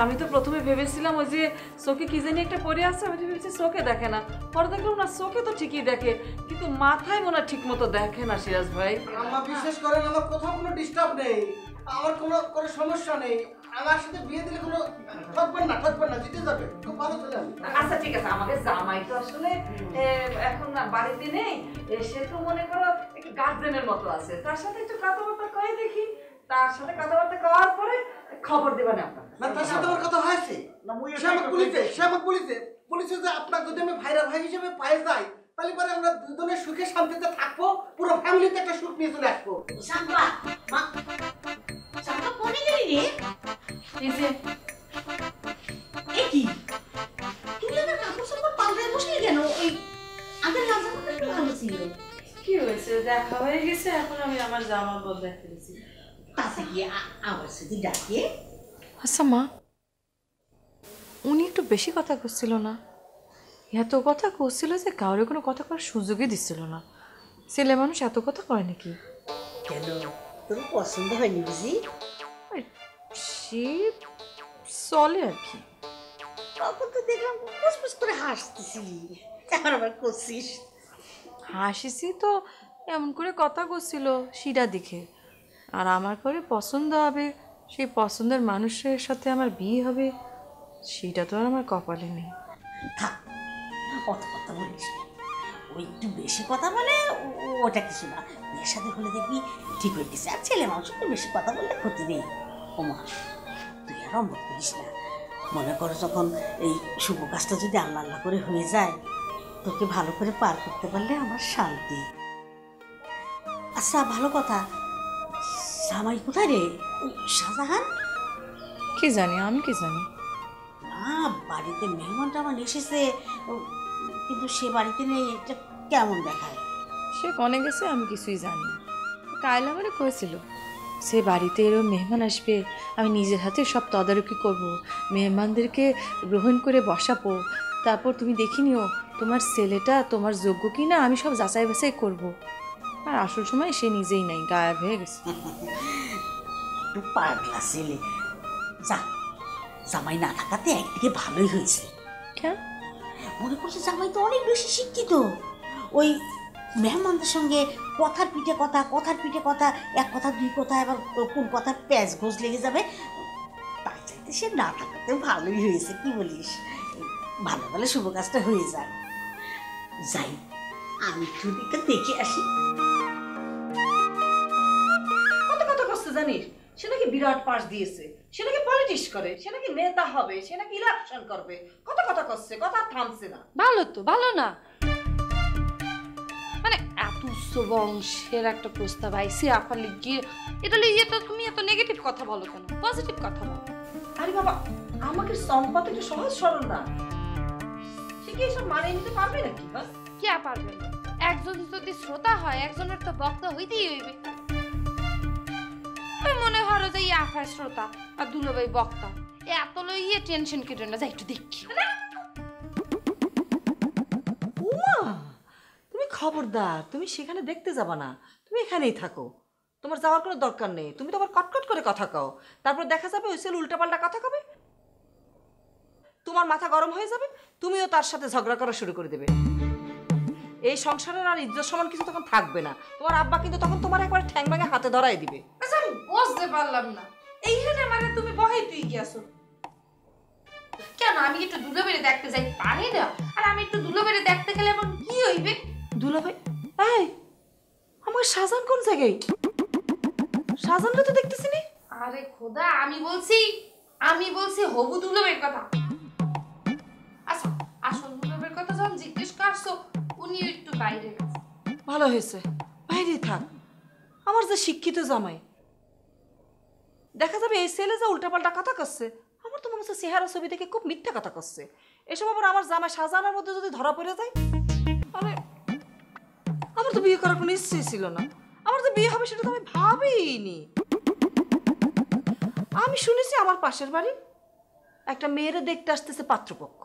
আমি তো প্রথমে ভেবেছিলাম ওই যে চোখে কি জানি একটা পড়ে আছে, আমি ভেবেছি চোখে দেখে না, পরে দেখলাম না চোখে তো ঠিকই দেখে, কিন্তু মাথায় মনে ঠিক মতো দেখে না। সিরাজ ভাই, আমার বিশেষ করেন, আমার কোথাও কোনো ডিস্টার্ব নেই, আমার কোনো সমস্যা নেই। আমার সাথে বিয়ে দিলে কোনো ঠকবেন না, জিতে যাবে। খুব ভালো ছিলেন। আচ্ছা ঠিক আছে, আমাদের জামাই তো আসলে এখন না বাড়িতে নেই, সে তো মনে করো একটু গার্জেনের মতো আছে, তার সাথে একটু কথাবার্তা কয়ে দেখি, তার সাথে কথাবার্তা কওয়ার পরে খবর দেবেন আপনার। না, তার সাথে আমার কথা হয়েছে, সে আমাকে বলেছে যে আপনার যদি আমি ভাইরা ভাই হিসেবে পায়ে যাই, তাহলে পরে আমরা দুজনে সুখে শান্তিতে থাকবো, পুরো ফ্যামিলিতে একটা সুখ নিয়ে চলে আসবো। কোনে গেলি রে? এই যে কি তুই আমার কাপড় সাপড় পাল্টায় বসলি কেন? ওই আগের জামাটা একটু ভালো ছিল। কি হয়েছে? দেখা হয়ে গেছে, এখন আমি আমার জামা বদলাই ফেলেছি। তাতে গিয়ে আবার যদি ডাকে। আচ্ছা মা, উনি একটু বেশি কথা করছিল না? এত কথা করছিল যে কাউরে কোনো কথা করার সুযোগই দিচ্ছিল না। ছেলে মানুষ এত কথা কয় নাকি? কেন, তোর পছন্দ হয়নি বুঝি? সে চলে আর কি। তখন তো দেখলাম ফুসফুস করে হাসতেছিলি, এখন আবার করছিস। হাসিছি তো, এমন করে কথা করছিল শিরা দেখে। আর আমার করে পছন্দ হবে, সেই পছন্দের মানুষের সাথে আমার বিয়ে হবে, সেটা তো আর আমার কপালে নেই। থাক, অত কথা বলিস না। ওই একটু বেশি কথা বলে ওটা কিছু না, বিয়ের সাথে হলে দেখবি ঠিক হয়ে গেছে। আর ছেলে মানুষ একটু বেশি কথা বললে ক্ষতি নেই। ওমা, তুই আর অম্বক করিস না। মনে করো যখন এই শুভ কাজটা যদি আল্লাহ আল্লাহ করে হয়ে যায়, তোকে ভালো করে পার করতে পারলে আমার শান্তি। আচ্ছা ভালো কথা, জামাই কোথায় রে? শাহজাহান? কি জানি, আমি কি জানি। না, বাড়িতে মেহমান টামান এসেছে, কিন্তু সে বাড়িতে নেই, এটা কেমন দেখায়? সে কনে গেছে আমি কিছুই জানি না। কায়লা আমারে কয়েছিল সে বাড়িতে এরও মেহমান আসবে, আমি নিজের হাতে সব তদারকি করব, মেহমানদেরকে গ্রহণ করে বসাবো, তারপর তুমি দেখি নিও তোমার ছেলেটা তোমার যোগ্য কি না, আমি সব যাচাই বাছাই করব। আর আসল সময় সে নিজেই নাই, গায়েব হয়ে গেছে। একটু পাগলা ছেলে। যা, জামাই না থাকাতে একদিকে ভালোই হয়েছে। কেন? মনে করছে জামাই তো অনেক বেশি শিক্ষিত, ওই মেহমানদের সঙ্গে কথার পিঠে কথা, এক কথা দুই কথা, এবার কোন কথার প্যাঁচ ঘোষ লেগে যাবে, তার চাইতে সে না থাকাতে ভালোই হয়েছে। কি বলিস? ভালো ভালো শুভ কাজটা হয়ে যায়। যাই, আমি একটু দেখে আসি। কত কথা করছে জানিস? সে নাকি বিরাট পাস দিয়েছে, সে নাকি পলিটিক্স করে, সে নাকি নেতা হবে, সে নাকি ইলেকশন করবে, কত কথা করছে, কথা থামছে না। ভালো তো, ভালো না? মানে এত উচ্চ বংশের একটা প্রস্তাব আইসে আফার লিগিয়ে, এটা লিগিয়ে তো তুমি এত নেগেটিভ কথা বলো কেন? পজিটিভ কথা বলো। আরে বাবা, আমাকে সম্পদ একটু সহজ সরল না, সে কি এসব মানিয়ে নিতে পারবে নাকি? কে পারবে না? একজন যদি শ্রোতা হয়, একজনের তো বক্তা হইতেই হইবে। মনে হলো যে আফার শ্রোতা আর দুলাভাই বক্তা, এত লইয়ে টেনশন কেটে না, যাই একটু দেখি। তুমি খবরদার, তুমি সেখানে দেখতে যাবা না, তুমি এখানেই থাকো, তোমার যাওয়ার কোনো দরকার নেই। তুমি তো আবার কটকট করে কথা কও, তারপর দেখা যাবে ওই ছেলে উল্টাপাল্টা কথা কবে, তোমার মাথা গরম হয়ে যাবে, তুমিও তার সাথে ঝগড়া করা শুরু করে দেবে। এই সংসারের আর ইজ্জত সমান কিছু তখন থাকবে না। তোমার আব্বা কিন্তু তখন তোমার একবার ঠ্যাং ভাঙে হাতে ধরাই দিবে। আচ্ছা আমি বুঝতে পারলাম না, এইখানে মানে তুমি বহাই তুই গেছো কেন? আমি একটু দুলাভাইরে দেখতে যাই পারি না? আর আমি একটু দুলাভাইরে দেখতে গেলে এমন কি হইবে? দুলাভাই, এই আমার শাহজাহান কোন জায়গায়? শাহজাহানটা তো দেখতেছি না। আরে খোদা, আমি বলছি হবু দুলাভাইয়ের কথা। আচ্ছা, আসল দুলাভাইয়ের কথা যখন জিজ্ঞেস করছো, উনি একটু বাইরে গেছে। ভালো হয়েছে, বাইরে থাক। আমার যে শিক্ষিত জামাই, দেখা যাবে এই ছেলে যে উল্টাপাল্টা কথা করছে, আমার তো মনে হচ্ছে চেহারা ছবি থেকে খুব মিথ্যা কথা করছে। এসব আবার আমার জামাই শাহজাহানের মধ্যে যদি ধরা পড়ে যায়, আরে আমার তো বিয়ে করার কোনো ইচ্ছেই ছিল না। আমার যে বিয়ে হবে সেটা তো আমি ভাবিনি। আমি শুনেছি আমার পাশের বাড়ি একটা মেয়েরে দেখতে আসতেছে পাত্রপক্ষ।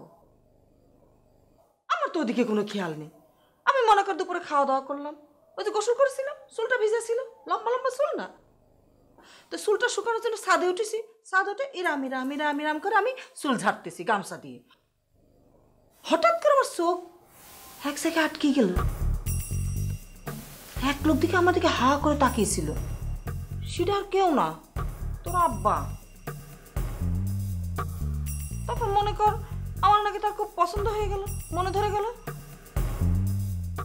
আমার তো ওদিকে কোনো খেয়াল নেই। আমি মনে কর দুপুরে খাওয়া দাওয়া করলাম, ওই যে গোসল করেছিলাম, চুলটা ভিজা ছিল, লম্বা লম্বা চুল না, তো চুলটা শুকানোর জন্য ছাদে উঠেছি। ছাদ উঠে ইরাম ইরাম ইরাম ইরাম করে আমি চুল ঝাড়তেছি গামছা দিয়ে। হঠাৎ করে আমার চোখ এক জায়গায় আটকে গেল। এক লোক দিকে আমার দিকে হা করে তাকিয়েছিল। সেটা আর কেউ না, তোর আব্বা। তারপর মনে কর আমার নাকি তার খুব পছন্দ হয়ে গেল, মনে ধরে গেল।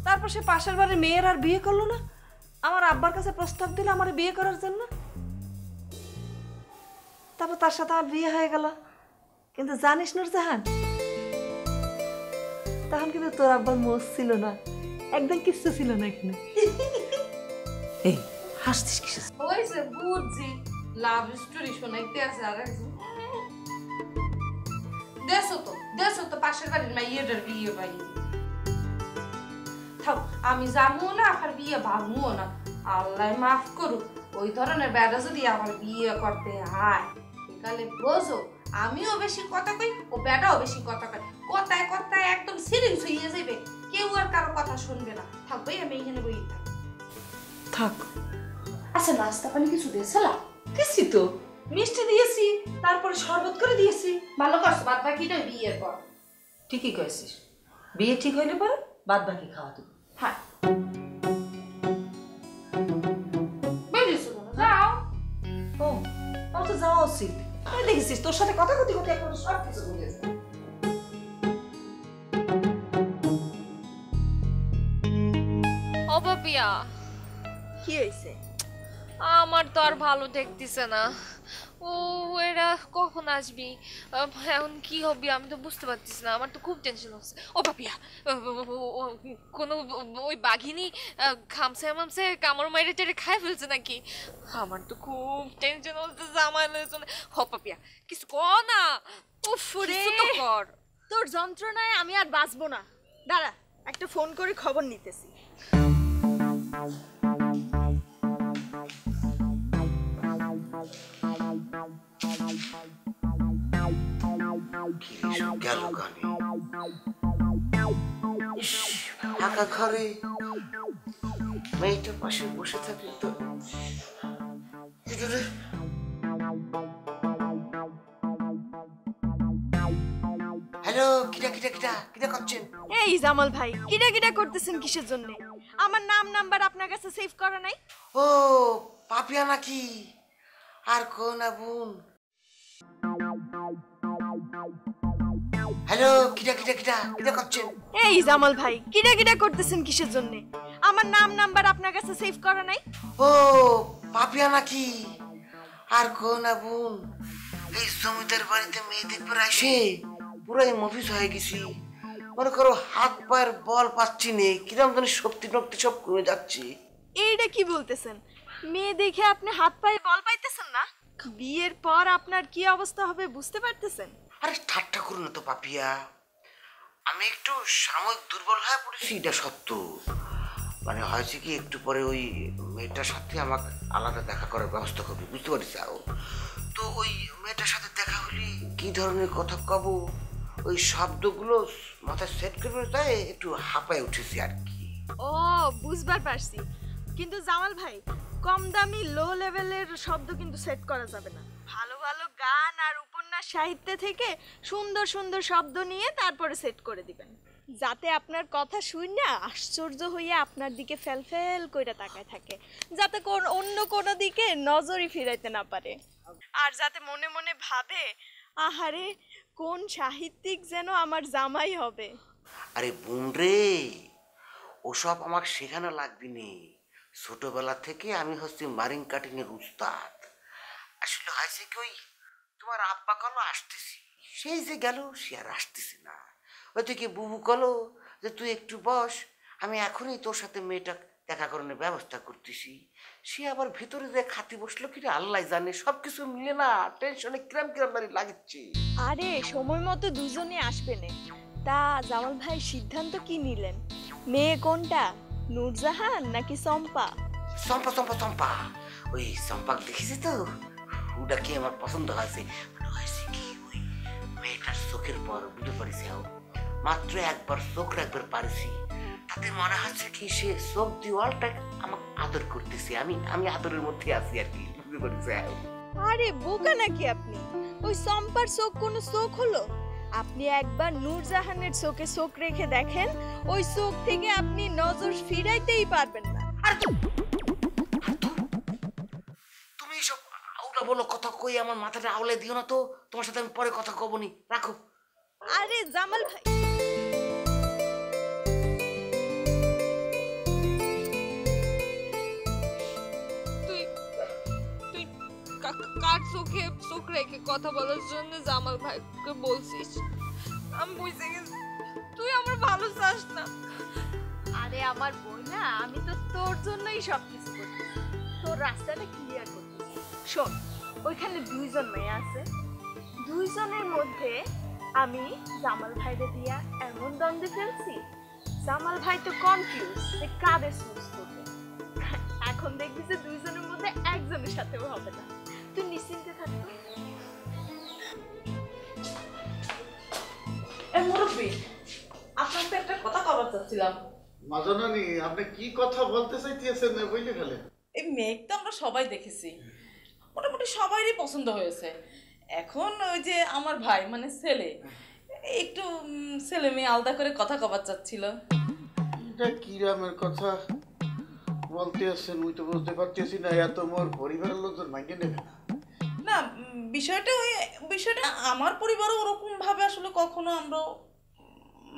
তারপর সে পাশের বাড়ির মেয়ের আর বিয়ে করলো না, আমার আব্বার কাছে প্রস্তাব দিল আমার বিয়ে করার জন্য। তারপর তার সাথে আমার বিয়ে হয়ে গেল। কিন্তু জানিস নুরজাহান, তখন কিন্তু তোর আব্বার মোষ ছিল না, একদম কিচ্ছু ছিল না এখানে। এই হাসছিস কিসে? হয়েছে বুঝছি, লাভ স্টোরি শোনাইতে আছে। আর একজন দেশো তো পাশের বাড়ির মাইয়েটার বিয়ে পাই। থাক, আমি যাবো না, আর বিয়ে ভাববো না। আল্লাহ মাফ করুক, ওই ধরনের বেড়া যদি আমার বিয়ে করতে হয়, তাহলে বোঝো আমিও বেশি কথা কই, ও বেটাও বেশি কথা কয়। কথায় কথায় একদম সিরিয়াস হয়ে যাবে, কেউ আর কারো কথা শুনবে না। থাকবে, আমি এখানে বই থাক। আচ্ছা, নাস্তা পানি কিছু দিয়েছিলা? দিয়েছি তো, মিষ্টি দিয়েছি, তারপরে শরবত করে দিয়েছি। ভালো করছো, বাদ বাকিটা বিয়ের পর। ঠিকই কয়েছিস, বিয়ে ঠিক হইলে পরে বাদ বাকি খাওয়া দেবো। হ্যাঁ, যাও। ও, আমার তো যাওয়া উচিত। দেখেছিস তোর সাথে কথা কথি কথা এখন সব কিছু ভুলে গেছে। অবাপিয়া, কি হয়েছে? আমার তো আর ভালো দেখতেছে না। ও এরা কখন আসবি, এখন কি হবে আমি তো বুঝতে পারতেছি না। আমার তো খুব টেনশন হচ্ছে। ও বাপিয়া, কোনো ওই বাঘিনী খামসে মামসে কামড় মাইরে টেরে খাই ফেলছে নাকি? আমার তো খুব টেনশন হচ্ছে। জামাই লয়েছে। হ পাপিয়া, কিছু কর না। উফ রে, কর। তোর যন্ত্রণায় আমি আর বাঁচবো না। দাঁড়া, একটা ফোন করে খবর নিতেছি। ফাঁকা ঘরে মেয়েটার পাশে বসে থাকলে তো হ্যালো, কিটা কিটা কিটা কিটা করছেন? এই জামাল ভাই, কিডা কিডা করতেছেন কিসের জন্য? আমার নাম্বার আপনার কাছে সেভ করা নাই? ও পাপিয়া নাকি? আর কো না বোন। হ্যালো, কিটা কিটা কিটা কিটা করছেন? এই জামাল ভাই, কিডা কিডা করতেছেন কিসের জন্য? আমার নাম্বার আপনার কাছে সেভ করা নাই? ও পাপিয়া নাকি? আর কো না বোন, এই জমিদার বাড়িতে মেয়ে দেখবার আসে পুরাই মফিস হয়ে গেছি। মনে করো হাত পায়ের বল পাচ্ছি নে, কিরম যেন শক্তি টক্তি সব কমে যাচ্ছে। এইটা কি বলতেছেন? মেয়ে দেখে আপনি হাত পায়ে বল পাইতেছেন না? বিয়ের পর আপনার কি অবস্থা হবে বুঝতে পারতেছেন? আরে ঠাট্টা করো না তো পাপিয়া, আমি একটু সাময়িক দুর্বল হয়ে পড়েছি, এটা সত্য। মানে হয়েছে কি, একটু পরে ওই মেয়েটার সাথে আমাকে আলাদা দেখা করার ব্যবস্থা করবে, বুঝতে পারিস? তো ওই মেয়েটার সাথে দেখা হলে কি ধরনের কথা কব, ওই শব্দগুলো মাথায় সেট করবে, তাই একটু হাঁপায় উঠেছি আর কি। ও বুঝবার পারছি, কিন্তু জামাল ভাই কম দামি লো লেভেলের শব্দ কিন্তু সেট করা যাবে না। ভালো ভালো গান আর উপন্যাস সাহিত্য থেকে সুন্দর সুন্দর শব্দ নিয়ে তারপরে সেট করে দিবেন, যাতে আপনার কথা শুনে আশ্চর্য হইয়া আপনার দিকে ফেল কইরা তাকায় থাকে, যাতে অন্য কোনো দিকে নজরই ফিরাইতে না পারে, আর যাতে মনে মনে ভাবে আহারে কোন সাহিত্যিক যেন আমার জামাই হবে। আরে বোন রে, ওসব আমার শেখানো লাগবে নি। ছোটবেলা থেকে আমি হচ্ছে মারিং কাটিং এর উস্তাদ। আসলে হয়েছে কি, ওই তোমার আব্বা কলো আসতেছি, সেই যে গেল সে আর আসতেছে না। ওইদিকে বুবু কলো যে তুই একটু বস, আমি এখনই তোর সাথে মেয়েটা দেখা করানোর ব্যবস্থা করতেছি। সে আবার ভিতরে যে খাতি বসলো কি আল্লাহ জানে, সবকিছু মিলে না টেনশনে কিরাম কিরাম বাড়ি লাগছে। আরে সময় মতো দুজনে আসবে না। তা জামাল ভাই সিদ্ধান্ত কি নিলেন? মেয়ে কোনটা, নূরজাহান নাকি চম্পা? চম্পা চম্পা চম্পা, ওই চম্পাক দেখেছি তো, ওটা কি আমার পছন্দ হয়েছে। মানে হয়েছে কি, ওই মেয়েটার চোখের পর বুঝতে পারিস, মাত্র একবার চোখ রাখবার পারিছি, তাতে মনে হচ্ছে কি সে চোখ দিওয়ালটা আমাকে আদর করতেছে, আমি আদরের মধ্যে আছি আর কি, বুঝতে পারিস? আরে বোকা নাকি আপনি? ওই চম্পার চোখ কোনো চোখ হলো? আপনি একবার নূরজাহানের চোখে চোখ রেখে দেখেন, ওই চোখ থেকে আপনি নজর ফিরাইতেই পারবেন না। তুমি সব আউলা বলো কথা কই আমার মাথাটা আউলে দিও না তো, তোমার সাথে আমি পরে কথা কবনি, রাখো। আরে জামাল ভাই, তুই তুই কার চোখে চোখ রেখে কথা বলার জন্য জামাল ভাইকে বলছিস? আমি বুঝে গেছি তুই আমার ভালো চাস না। আরে আমার বোন না, আমি তো তোর জন্যই সবকিছু করতেছি, তোর রাস্তাটা ক্লিয়ার করতেছি। শোন, ওইখানে দুইজন মেয়ে আছে, দুইজনের মধ্যে আমি জামাল ভাইরে দিয়া এমন দ্বন্দ্বে ফেলছি, জামাল ভাই তো কনফিউজ যে কাদের চুজ করবে। এখন দেখবি যে দুইজনের মধ্যে একজনের সাথেও হবে না, তুই নিশ্চিন্তে থাকবি। মুরব্বী, আপনার তো একটা কথা কবার চাচ্ছিলাম। মাজনানি, আপনি কি কথা বলতে চাইতেছেন বুঝলে ফেলেন? এই মেঘ তো আমরা সবাই দেখেছি, মোটামুটি সবাইরই পছন্দ হয়েছে। এখন ওই যে আমার ভাই মানে ছেলে, একটু ছেলে মেয়ে আলাদা করে কথা কবার চাচ্ছিল। এটা কি রামের কথা বলতে আছেন, মুই তো বুঝতে পারতেছি না। এত মোর পরিবারের লোকজন মাইন্ডে নেবে না। না, বিষয়টা আমার পরিবারও ওরকম ভাবে আসলে কখনো আমরা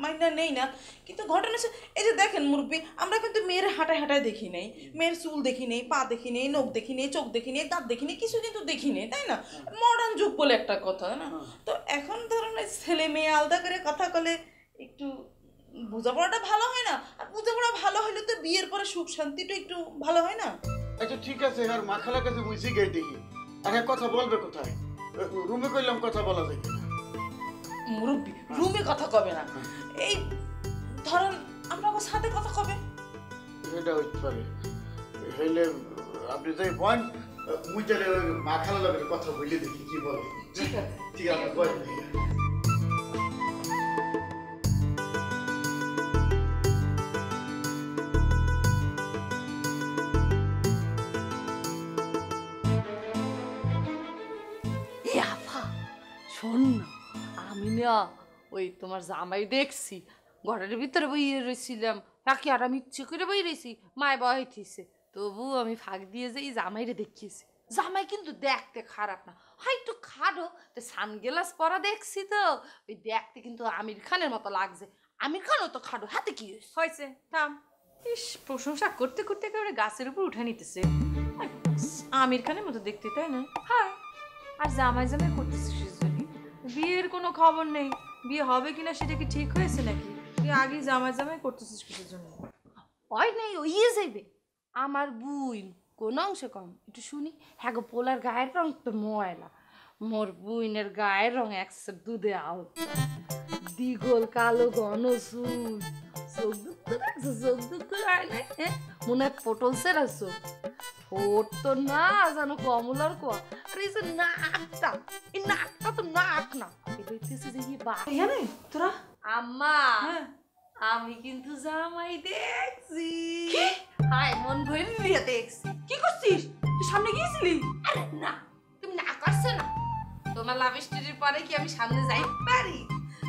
মাইনা নেই না, কিন্তু ঘটনা হচ্ছে এই যে দেখেন মুরব্বী, আমরা কিন্তু মেয়ের হাঁটায় হাঁটায় দেখি নেই, মেয়ের চুল দেখি নেই, পা দেখি নেই, নখ দেখি নেই, চোখ দেখি নেই, দাঁত দেখি নেই, কিছু কিন্তু দেখি নেই, তাই না? মডার্ন যুগ বলে একটা কথা, না? তো এখন ধরুন ছেলে মেয়ে আলাদা করে কথা বলে একটু বোঝাপড়াটা ভালো হয় না? আর বোঝাপড়া ভালো হলে তো বিয়ের পরে সুখ শান্তিটা একটু ভালো হয় না? আচ্ছা ঠিক আছে, আর মাখালার কাছে মুই জিগাই দেখি, আগে কথা বলবে কোথায়? রুমে কইলাম কথা বলা যায় কিনা? মুরব্বী রুমে কথা কবে না, এই ধরেন আপনার সাথে কথা কবে। এটা হইতে পারে, হইলে আপনি যাই বল, মুই তাহলে মাখালার লোকের কথা বলে দেখি কি বলে। ঠিক আছে, ঠিক আছে, বল দেখি। শোন না, আমি না ওই তোমার জামাই দেখছি ঘরের ভিতরে বইয়ে রয়েছিলাম, ফাঁকি আর আমি ইচ্ছে করে বই রয়েছি, মায় বহাইতেছে, তবু আমি ফাঁক দিয়ে যে এই জামাইরে দেখিয়েছি। জামাই কিন্তু দেখতে খারাপ না, হয় একটু খাটো, তো সানগ্লাস পরা দেখছি তো, ওই দেখতে কিন্তু আমির খানের মতো লাগছে। আমির খানও তো খাটো, হাতে কি হয়েছে? থাম, ইস, প্রশংসা করতে করতে একেবারে গাছের উপর উঠে নিতেছে। আমির খানের মতো দেখতে, তাই না? হ্যাঁ। আর জামাই জামাই করতেছে সেজন্য। বিয়ের কোনো খবর নেই, বিয়ে হবে কিনা সেটা কি ঠিক হয়েছে নাকি? তুই আগেই জামাই জামাই করতেছিস কিসের জন্য? হয় নাই ওইয়ে যাইবে আমার বুইন কোন অংশে কম একটু শুনি। হ্যাঁ গো, পোলার গায়ের রং তো ময়লা, মোর বুইনের গায়ের রং একশো দুধে আওতা, দ্বিগোল কালো ঘন চুল, চোখ দুধ রাখছো, চোখ দুধ হয় না, হ্যাঁ মনে হয় পটল সেরা চোখ, ঠোঁট তো না জানো কমলার কোয়া, আর এই যে নাকটা, এই নাকটা তো নাক না, দেখতেছে যে ইয়ে বা তোরা আম্মা আমি কিন্তু জামাই দেখছি। হাই মন ভরে দেখছি। কি করছিস? তুই সামনে গিয়েছিলি? আরে না, তুমি না করছো না। তোমার লাভ স্টোরির পরে কি আমি সামনে যাই পারি?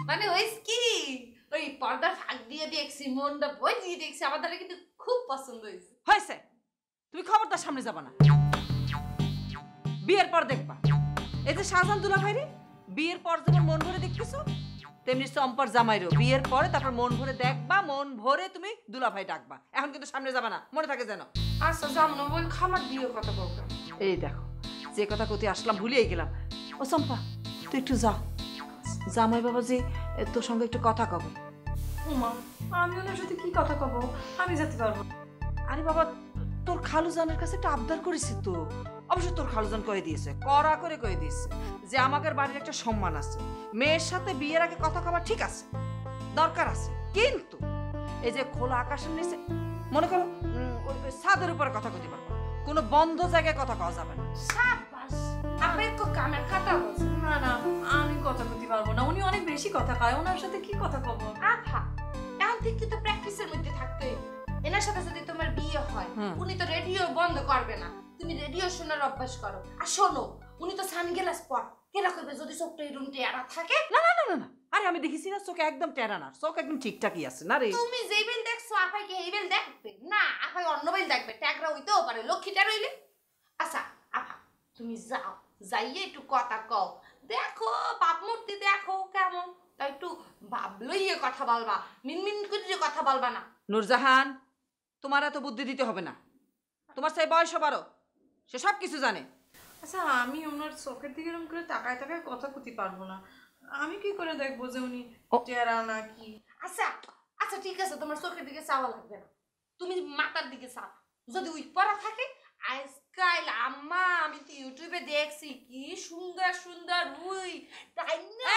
মানে ওই কি ওই পর্দার ফাঁক দিয়ে দেখছি, মনটা বই দিয়ে দেখছি, আমার দ্বারা কিন্তু খুব পছন্দ হয়েছে। হয়েছে, তুমি খবরদার সামনে যাবা না, বিয়ের পর দেখবা। এই যে শাহজাহান দুলা ভাইরে বিয়ের পর যেমন মন ভরে দেখতেছো, তেমনি চম্পার জামাইরও বিয়ের পরে তারপর মন ভরে দেখবা, মন ভরে তুমি দুলা ভাই ডাকবা। এখন কিন্তু সামনে যাবা না, মনে থাকে যেন। আচ্ছা জামনো বল খামার দিয়ে কথা বলবো। এই দেখো, যে কথা কতি আসলাম ভুলিয়ে গেলাম। ও চম্পা, তুই একটু যা, জামাই বাবা যে তোর সঙ্গে একটু কথা কব। মা, আমি ওনার সাথে কি কথা কব? আমি যেতে পারবো। আরে বাবা, তোর খালুজানের কাছে একটা আবদার করেছি তো। অবশ্য তোর খালুজান কয়ে দিয়েছে, কড়া করে কয়ে দিয়েছে যে আমাদের বাড়ির একটা সম্মান আছে, মেয়ের সাথে বিয়ের আগে কথা কবা ঠিক আছে, দরকার আছে, কিন্তু এই যে খোলা আকাশের নিচে মনে করো ওই ছাদের উপরে কথা কইতে পারবো, কোনো বন্ধ জায়গায় কথা কওয়া যাবে না। সাবাস, আপনি তো কামের খাতা বলছেন। না না, আমি কথা বলতে পারবো না, উনি অনেক বেশি কথা কয়, ওনার সাথে কি কথা কব? আফা এখন থেকে তো প্র্যাকটিসের মধ্যে থাকতে হইবে। এনার সাথে যদি তোমার বিয়ে হয়, উনি তো রেডিও বন্ধ করবে না, তুমি রেডিও শোনার অভ্যাস করো। আর শোনো, উনি তো সানগ্লাস পর, কেনা করবে যদি চোখটা এরকম টেরা থাকে। না না না না না, আরে আমি দেখেছি না, চোখ একদম টেরা না, চোখ একদম ঠিকঠাকই আছে না রে। তুমি যেই বেল দেখছো আফাই কি এই বেল দেখবে না? আফাই অন্য বেল দেখবে, ট্যাগরা হইতেও পারে, লক্ষ্মীটা রইলে। আচ্ছা আফা তুমি যাও, যাইয়ে একটু কথা কও, দেখো বাপ মূর্তি দেখো কেমন, তাই একটু ভাবলইয়ে কথা বলবা, মিনমিন করে কথা বলবা না। নূরজাহান, তোমার এত বুদ্ধি দিতে হবে না, তোমার সেই বয়স বারো, সে সব কিছু জানে। আচ্ছা, আমি ওনার চোখের দিকে এরকম করে তাকায় তাকায় কথা কইতে পারবো না। আমি কি করে দেখবো যে উনি টেরা নাকি? আচ্ছা আচ্ছা ঠিক আছে, তোমার চোখের দিকে চাওয়া লাগবে না, তুমি মাথার দিকে চাও। যদি উইক পরা থাকে, আজকাল আম্মা আমি তো ইউটিউবে দেখছি কি সুন্দর সুন্দর উই, তাই না?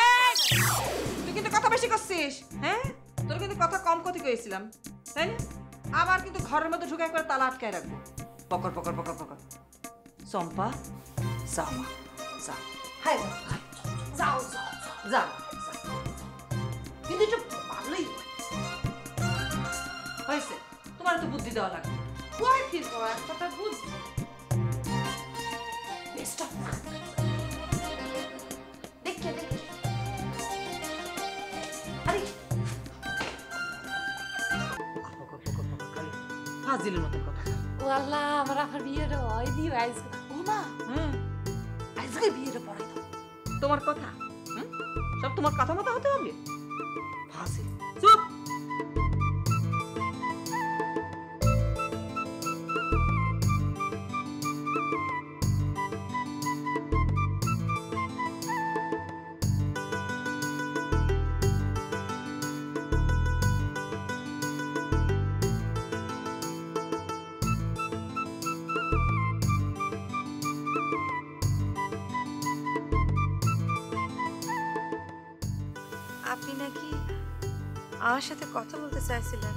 তুই কিন্তু কথা বেশি করছিস, হ্যাঁ? তোর কিন্তু কথা কম কথা কইছিলাম, তাই না? আবার কিন্তু ঘরের মধ্যে ঢুকে একবার তালা আটকায় রাখবো। পকর পকর পকর পকর। চম্পা, যাও মা, যাও। হাই যাও যাও যাও। কিন্তু একটু ভালোই হয়েছে, তোমার তো বুদ্ধি দেওয়া লাগবে। কয় ফিরবো একটা বুঝছি। Best of luck. দেখে দেখে আরে ফাজিলের মতো কথা। ও আল্লাহ, আমার আবার বিয়ের হয় দিও আজকে। ও মা, আজকে বিয়ের পড়াই দাও। তোমার কথা সব তোমার কথা মতো হতে হবে? ফাজিল, চুপ। আপনি নাকি আমার সাথে কথা বলতে চাইছিলেন?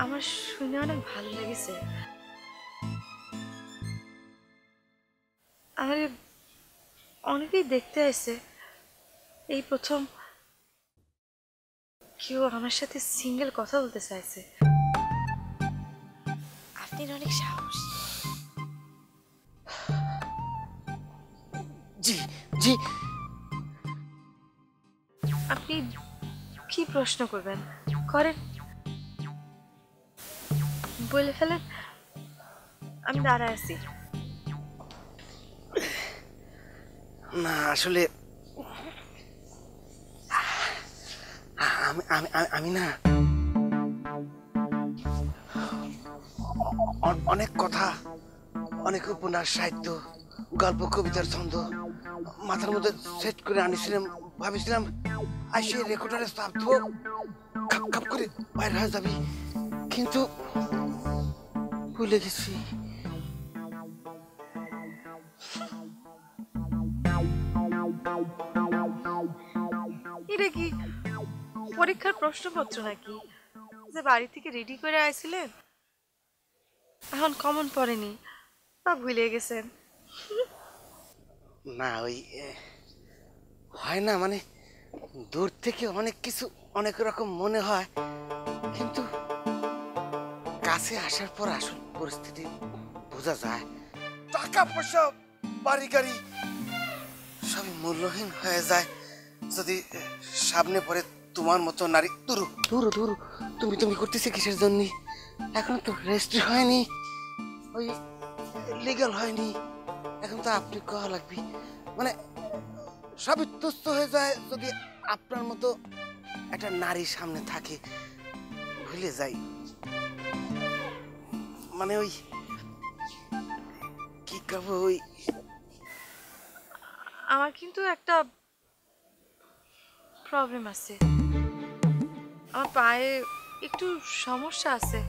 আমার শুনে অনেক ভালো লেগেছে। আমার অনেকেই দেখতে আসছে, এই প্রথম কেউ আমার সাথে সিঙ্গেল কথা বলতে চাইছে। আপনি অনেক সাহস। জি জি, আপনি কি প্রশ্ন করবেন করেন, বলে ফেলেন, আমি দাঁড়ায় আছি। না আসলে আমি না অনেক কথা, অনেক উপন্যাস, সাহিত্য, গল্প, কবিতার ছন্দ মাথার মধ্যে সেট করে আনিছিলাম। ভাবিছিলাম আসে রেকর্ডারে চাপ দিব, খাপ খাপ করে বাইর হয়ে যাবি, কিন্তু ভুলে গেছি। এটা কি পরীক্ষার প্রশ্নপত্র নাকি যে বাড়ি থেকে রেডি করে আইছিলেন? এখন কমন পড়েনি বা ভুলে গেছেন? না ওই হয় না, মানে দূর থেকে অনেক কিছু অনেক রকম মনে হয়, কিন্তু কাছে আসার পর আসল পরিস্থিতি বোঝা যায়। টাকা পয়সা, বাড়ি গাড়ি সবই মূল্যহীন হয়ে যায় যদি সামনে পড়ে তোমার মতো নারী। দূরু দূরু দূরু তুমি তুমি করতেছে কিসের জন্য? এখন তো রেজিস্ট্রি হয়নি, ওই লিগাল হয়নি, এখন তো আপনি কওয়া লাগবে। মানে সবই তুচ্ছ হয়ে যায় যদি আপনার মতো একটা নারী সামনে থাকে। ভুলে যাই, মানে ওই কি করবো। ওই আমার কিন্তু একটা প্রবলেম আছে, আমার পায়ে একটু সমস্যা আছে,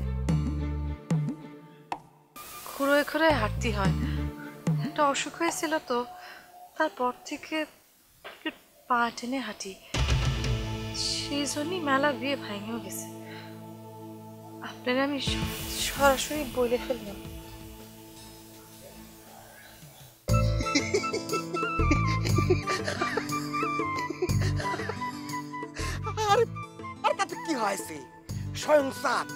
খুঁড়োয় খুঁড়োয় হাঁটতে হয়। একটা অসুখ হয়েছিল তো, তারপর থেকে একটু পা টেনে হাঁটি, সেই জন্যই মেলা বিয়ে ভাঙেও গেছে। আপনারা আমি সরাসরি বলে ফেললাম। আর তাতে কি হয়েছে? স্বয়ং চাঁদ,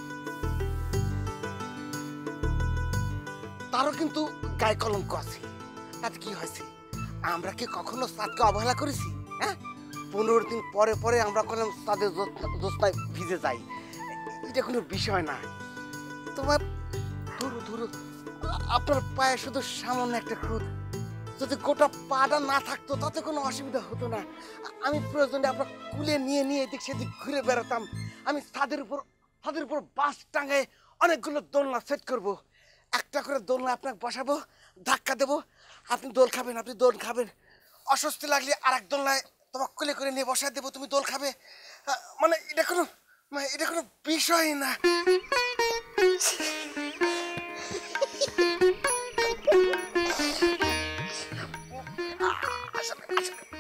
তারও কিন্তু গায়ে কলঙ্ক আছে। তাতে কি হয়েছে? আমরা কি কখনো চাঁদকে অবহেলা করেছি? হ্যাঁ, 15 দিন পরে পরে আমরা করলাম চাঁদের জ্যোৎস্নায় ভিজে যাই, এটা কোনো বিষয় না। তোমার ধরো ধরো আপনার পায়ে শুধু সামান্য একটা খুঁত, যদি গোটা পাটা না থাকতো তাতে কোনো অসুবিধা হতো না। আমি প্রয়োজনে আপনার কুলে নিয়ে নিয়ে এদিক সেদিক ঘুরে বেড়াতাম। আমি ছাদের উপর বাস টাঙায় অনেকগুলো দোলনা সেট করব। একটা করে দোলনা আপনাকে বসাবো, ধাক্কা দেবো, আপনি দোল খাবেন। অস্বস্তি লাগলে আর এক দোলনায় তোমাকে কোলে করে নিয়ে বসায় দেবো, তুমি দোল খাবে। মানে এটা কোনো বিষয় না।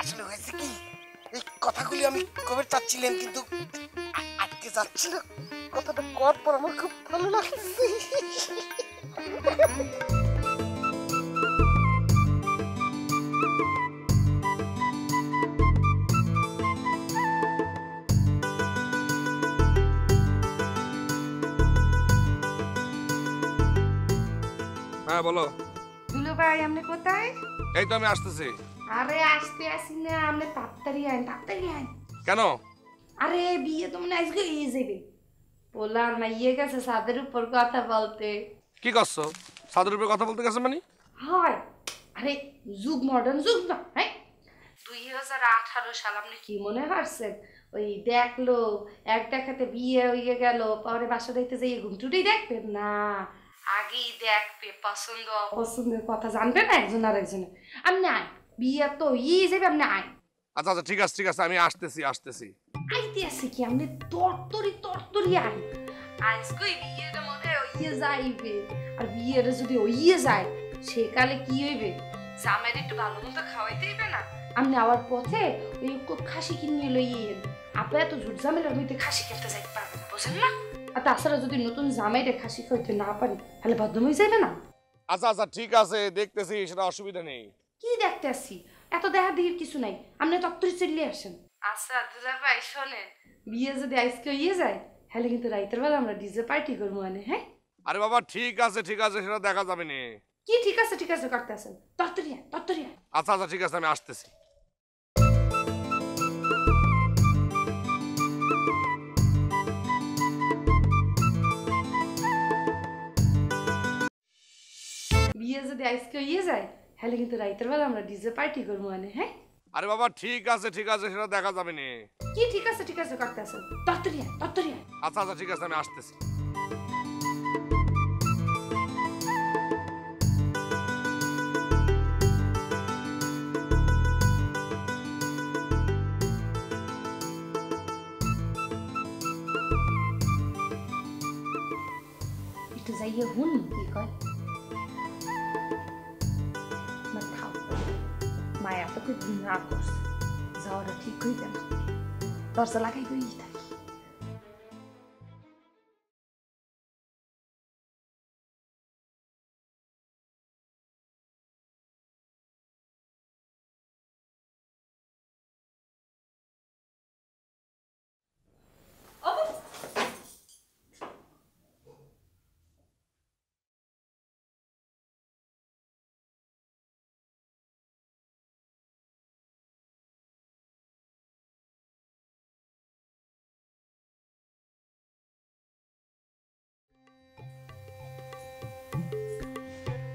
আসলে হয়েছে কি, এই কথাগুলি আমি কবে চাচ্ছিলাম কিন্তু আটকে যাচ্ছিল। কথাটা কর পর আমার খুব ভালো লাগছে। হ্যাঁ বলো। দুলো ভাই আপনি কোথায়? এই তো আমি আসতেছি। আরে আসতে আসি না, আপনি তাড়াতাড়ি আইন। কেন? আরে বিয়ে তো মনে আজকে হয়ে যাবে। বললাম না ইয়ে গেছে ছাদের উপর কথা বলতে। কি করছো? ছাদের উপরে কথা বলতে গেছে মানে? হয়, আরে মডার্ন যুগ না, হ্যাঁ 2018 সাল আপনি কি মনে করছেন? ওই দেখলো এক দেখাতে বিয়ে হয়ে গেল, পরে বাসা দেখতে যাই ঘুমটুটি দেখবেন না, আগেই দেখবে পছন্দ অপছন্দের কথা জানবে না একজন আর একজনের। আপনি আয়, বিয়ে তো ইয়ে যাবে, আপনি আয়। আচ্ছা আচ্ছা ঠিক আছে আমি আসতেছি। আইতে আছে কি আপনি তরতরি আই। আজকে বিয়ের মধ্যে হইয়ে যাইবে, আর বিয়ের যদি হইয়ে যায় সেকালে কি হইবে? জামাইয়ের একটু ভালো মতো খাওয়াইতে হইবে না? আপনি আবার পথে ওই খাসি কিনে লইয়েন। আপনি এত ঝুট ঝামেলার মধ্যে খাসি কিনতে যাইতে পারবেন না, বুঝেন না? আর তাছাড়া যদি নতুন জামাইরে খাসি খাইতে না পারি তাহলে বদনাম হয়ে যাবে না? আচ্ছা ঠিক আছে, দেখতেছি, সেটা অসুবিধা নেই। কি দেখতে আসি? এত দেখা দেখির কিছু নাই, আপনি তত্তরি চলে আসেন। আচ্ছা দুলা ভাই শোনেন, বিয়ে যদি আজকে হইয়ে যায় তাহলে কিন্তু রাইতের বেলা আমরা ডিজে পার্টি করবো মানে। হ্যাঁ আরে বাবা ঠিক আছে সেটা দেখা যাবে না। কি ঠিক আছে করতে আসেন, তত্তরি আয়। আচ্ছা ঠিক আছে আমি আসতেছি। বিয়ে যদি আজকে হইয়ে যায় তাহলে কিন্তু রাইতের বেলা আমরা ডিজে পার্টি করবো মানে। হ্যাঁ আরে বাবা ঠিক আছে সেটা দেখা যাবে নি। কি ঠিক আছে করতে আছেন? তাড়াতাড়ি আয়। আচ্ছা ঠিক আছে, আমি আসতেছি। একটু যাইয়ে হুন কি কয়। না থাও, মায়া তো খুব না করছে, যাওয়াটা ঠিক হইবে না, দরজা লাগাই গই থাকি।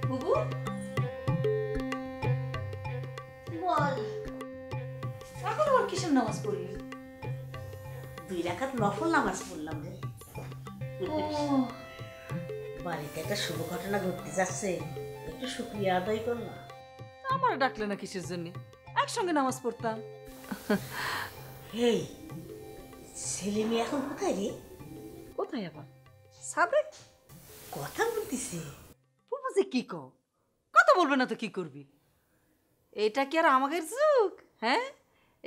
বুবু বল, এখন আবার কিসের নামাজ পড়লি? 2 রাকাত নফল নামাজ পড়লাম রে। বাড়িতে একটা শুভ ঘটনা ঘটতে যাচ্ছে, একটু শুকরিয়া আদায় করলাম। আমার ডাকলে না কিসের জন্য? একসঙ্গে নামাজ পড়তাম। হেই, ছেলে মেয়ে এখন কোথায় রে? কোথায় আবার? সাবে কথা বলতেছে। বুবু যে কি কও, কথা বলবে না তো কি করবি? এটা কি আর আমাদের যুগ? হ্যাঁ,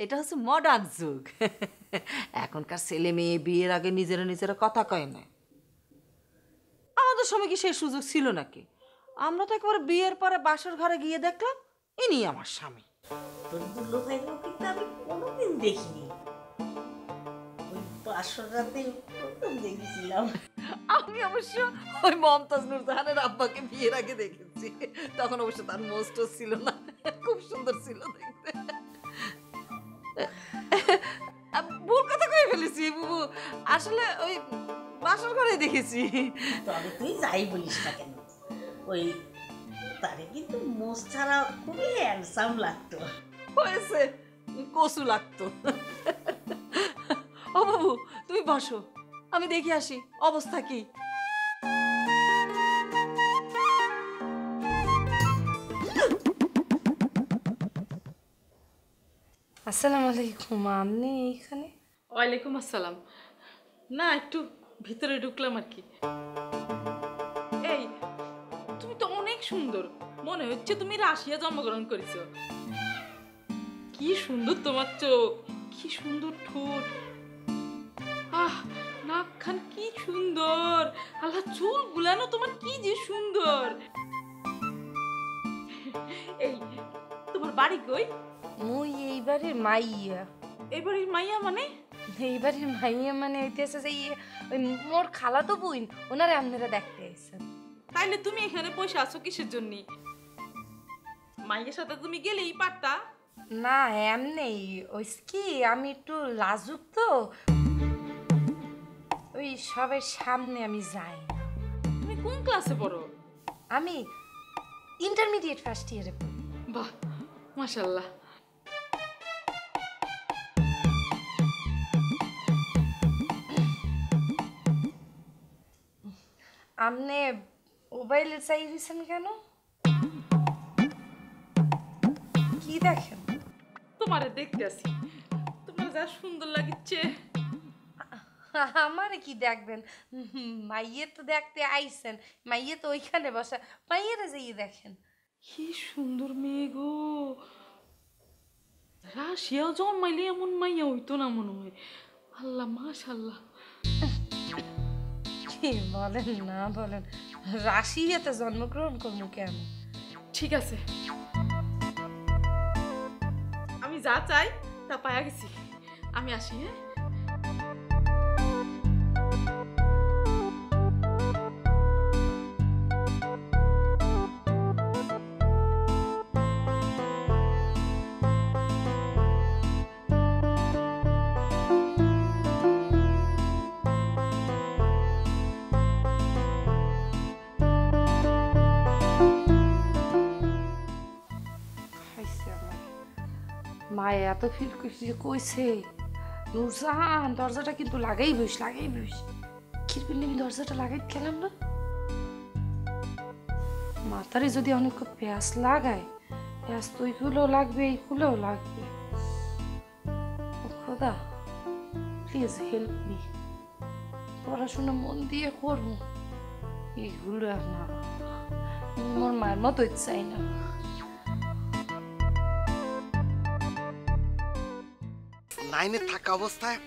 এটা হচ্ছে মডার্ন যুগ। এখনকার ছেলে মেয়ে বিয়ের আগে নিজেরা কথা কয় না। আমাদের সময় কি সেই সুযোগ ছিল নাকি? আমরা তো একেবারে বিয়ের পরে বাসর ঘরে গিয়ে দেখলাম ইনি আমার স্বামী। তোর দুলো ভাইকেও কিন্তু আমি কোনোদিন দেখিনি, ওই বাসর রাতে প্রথম দেখেছিলাম। আমি অবশ্য ওই মমতাজ নুরজাহানের আব্বাকে বিয়ের আগে দেখেছি, তখন অবশ্য তার মোস্টও ছিল না, খুব সুন্দর ছিল দেখতে। ভুল কথা কয়ে ফেলেছি বুবু, আসলে ওই বাসর ঘরে দেখেছি। তবে তুই যাই বলিস না কেন, ওই তারে কিন্তু মোষ ছাড়া খুবই হ্যান্ডসাম লাগতো। হয়েছে, কসু লাগতো। ও বাবু তুমি বসো, আমি দেখে আসি অবস্থা কি। আসসালামু আলাইকুম, আপনি এইখানে? ওয়ালাইকুম আসসালাম। না একটু ভিতরে ঢুকলাম আর কি। এই তুমি তো অনেক সুন্দর, মনে হচ্ছে তুমি রাশিয়া জন্মগ্রহণ করেছো। কি সুন্দর তোমার চোখ, কি সুন্দর ঠোঁট, আহ নাক খান কি সুন্দর, আল্লাহ চুল গুলানো তোমার কি যে সুন্দর। এই তোমার বাড়ি কই? মুই এই বাড়ির মাইয়া। এই বাড়ির মাইয়া মানে? এই বাড়ির মাইয়া মানে হইতেছে যে ওই মোর খালাতো বোন, ওনারে আপনারা দেখতে আইছেন। তাইলে তুমি এখানে বসে আছো কিসের জন্য? মাইয়ের সাথে তুমি গেলেই পারতা। না এমনি ওই কি আমি একটু লাজুক তো, ওই সবের সামনে আমি যাই না। তুমি কোন ক্লাসে পড়ো? আমি ইন্টারমিডিয়েট ফার্স্ট ইয়ারে পড়ি। বাহ মাশাআল্লাহ। আপনি মোবাইলে চাই দিয়েছেন কেন? কি দেখেন? তোমারে দেখতে আসি, তোমার যা সুন্দর লাগিচ্ছে। আমারে কি দেখবেন? মাইয়ে তো দেখতে আইছেন, মাইয়ে তো ওইখানে বসা, মাইয়েরা যাইয়ে দেখেন। কি সুন্দর মেয়ে গো, রাশিয়াও জন্মাইলে এমন মাইয়া হইতো না মনে হয়। আল্লাহ মাশাআল্লাহ। কি বলেন না বলেন, রাশিয়াতে জন্মগ্রহণ করবো কেন? ঠিক আছে, আমি যা চাই তা পায়া গেছি, আমি আসি। হ্যাঁ মা এত ফিল কইছে নুরজাহান দরজাটা কিন্তু লাগাই বইস কিরপিন আমি দরজাটা লাগাই খেলাম না মাথারে যদি অনেক পেঁয়াজ লাগায় পেঁয়াজ তো এইগুলোও লাগবে এইগুলোও লাগবে খোদা প্লিজ হেল্প মি পড়াশোনা মন দিয়ে করবো এইগুলো আর না মোর মায়ের মতো চাই না নাইনে থাকা অবস্থায়